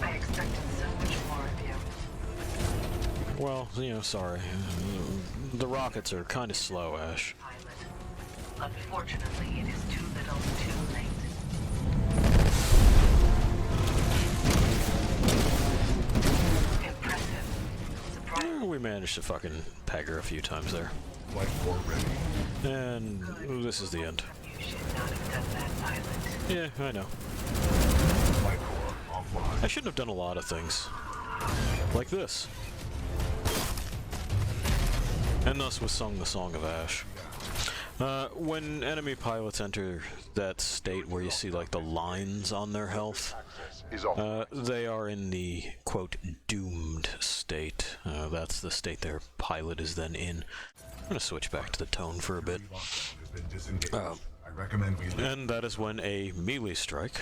I expected so much more of you. Well, you know, sorry. The rockets are kind of slow, Ash. Pilot. Unfortunately, it is too little, too late. Impressive. Surprising. We managed to fucking peg her a few times there. Flight 4 ready. And this is the end. You should not have done that, pilot. Yeah, I know. Flight 4 offline. I shouldn't have done a lot of things. Like this. And thus was sung the Song of Ash. When enemy pilots enter that state where you see like the lines on their health, they are in the, quote, doomed state. That's the state their pilot is then in. I'm gonna switch back to the tone for a bit. And that is when a melee strike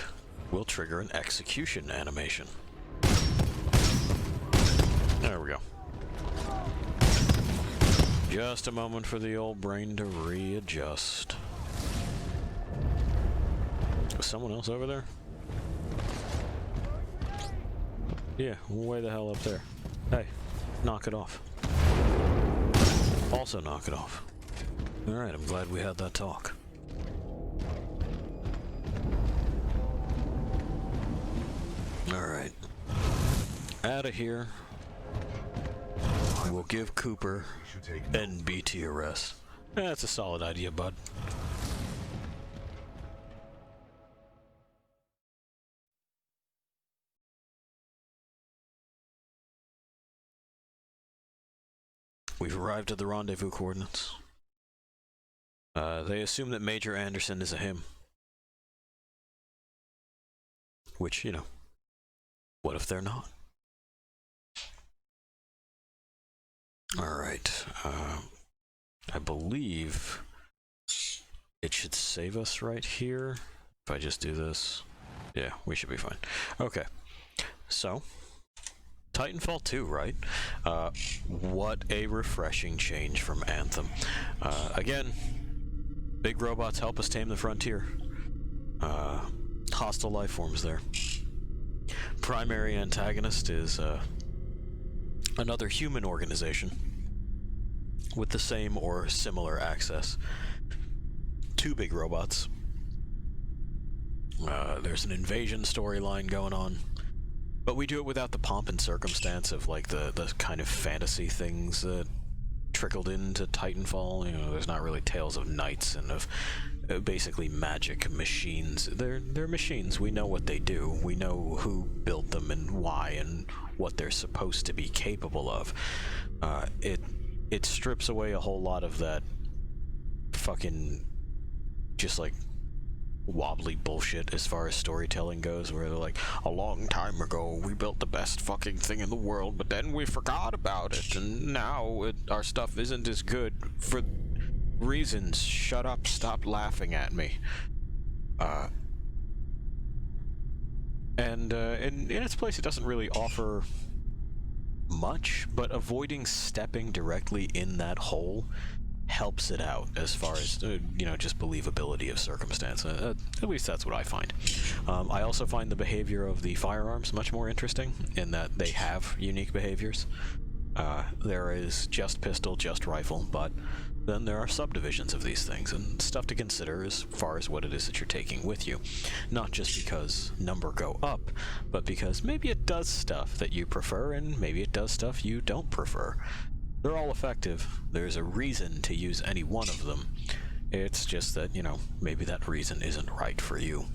will trigger an execution animation. There we go. Just a moment for the old brain to readjust. Was someone else over there? Yeah, way the hell up there. Hey, knock it off. Also knock it off. Alright, I'm glad we had that talk. Alright. Out of here. We'll give Cooper NBT a rest. That's a solid idea, bud. We've arrived at the rendezvous coordinates. They assume that Major Anderson is a him. Which, you know, what if they're not? Alright, I believe it should save us right here. If I just do this, yeah, we should be fine. Okay, so, Titanfall 2, right? What a refreshing change from Anthem. Again, big robots help us tame the frontier. Hostile life forms there. Primary antagonist is another human organization with the same or similar access. Two big robots. There's an invasion storyline going on, but we do it without the pomp and circumstance of like the kind of fantasy things that trickled into Titanfall. You know, there's not really tales of knights and of basically magic machines. They're machines. We know what they do. We know who built them and why and what they're supposed to be capable of. It strips away a whole lot of that fucking just like wobbly bullshit as far as storytelling goes, where they're like, a long time ago we built the best fucking thing in the world, but then we forgot about it, and now our stuff isn't as good for reasons. Shut up, stop laughing at me. And in its place, it doesn't really offer much, but avoiding stepping directly in that hole helps it out as far as, you know, just believability of circumstance. At least that's what I find. I also find the behavior of the firearms much more interesting, in that they have unique behaviors. There is just pistol, just rifle, but then there are subdivisions of these things, and stuff to consider as far as what it is that you're taking with you. Not just because number go up, but because maybe it does stuff that you prefer, and maybe it does stuff you don't prefer. They're all effective. There's a reason to use any one of them. It's just that, you know, maybe that reason isn't right for you.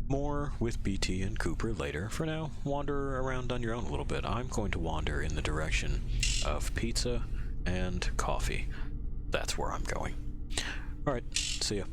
More with BT and Cooper later. For now, wander around on your own a little bit. I'm going to wander in the direction of pizza and coffee. That's where I'm going. Alright, see ya.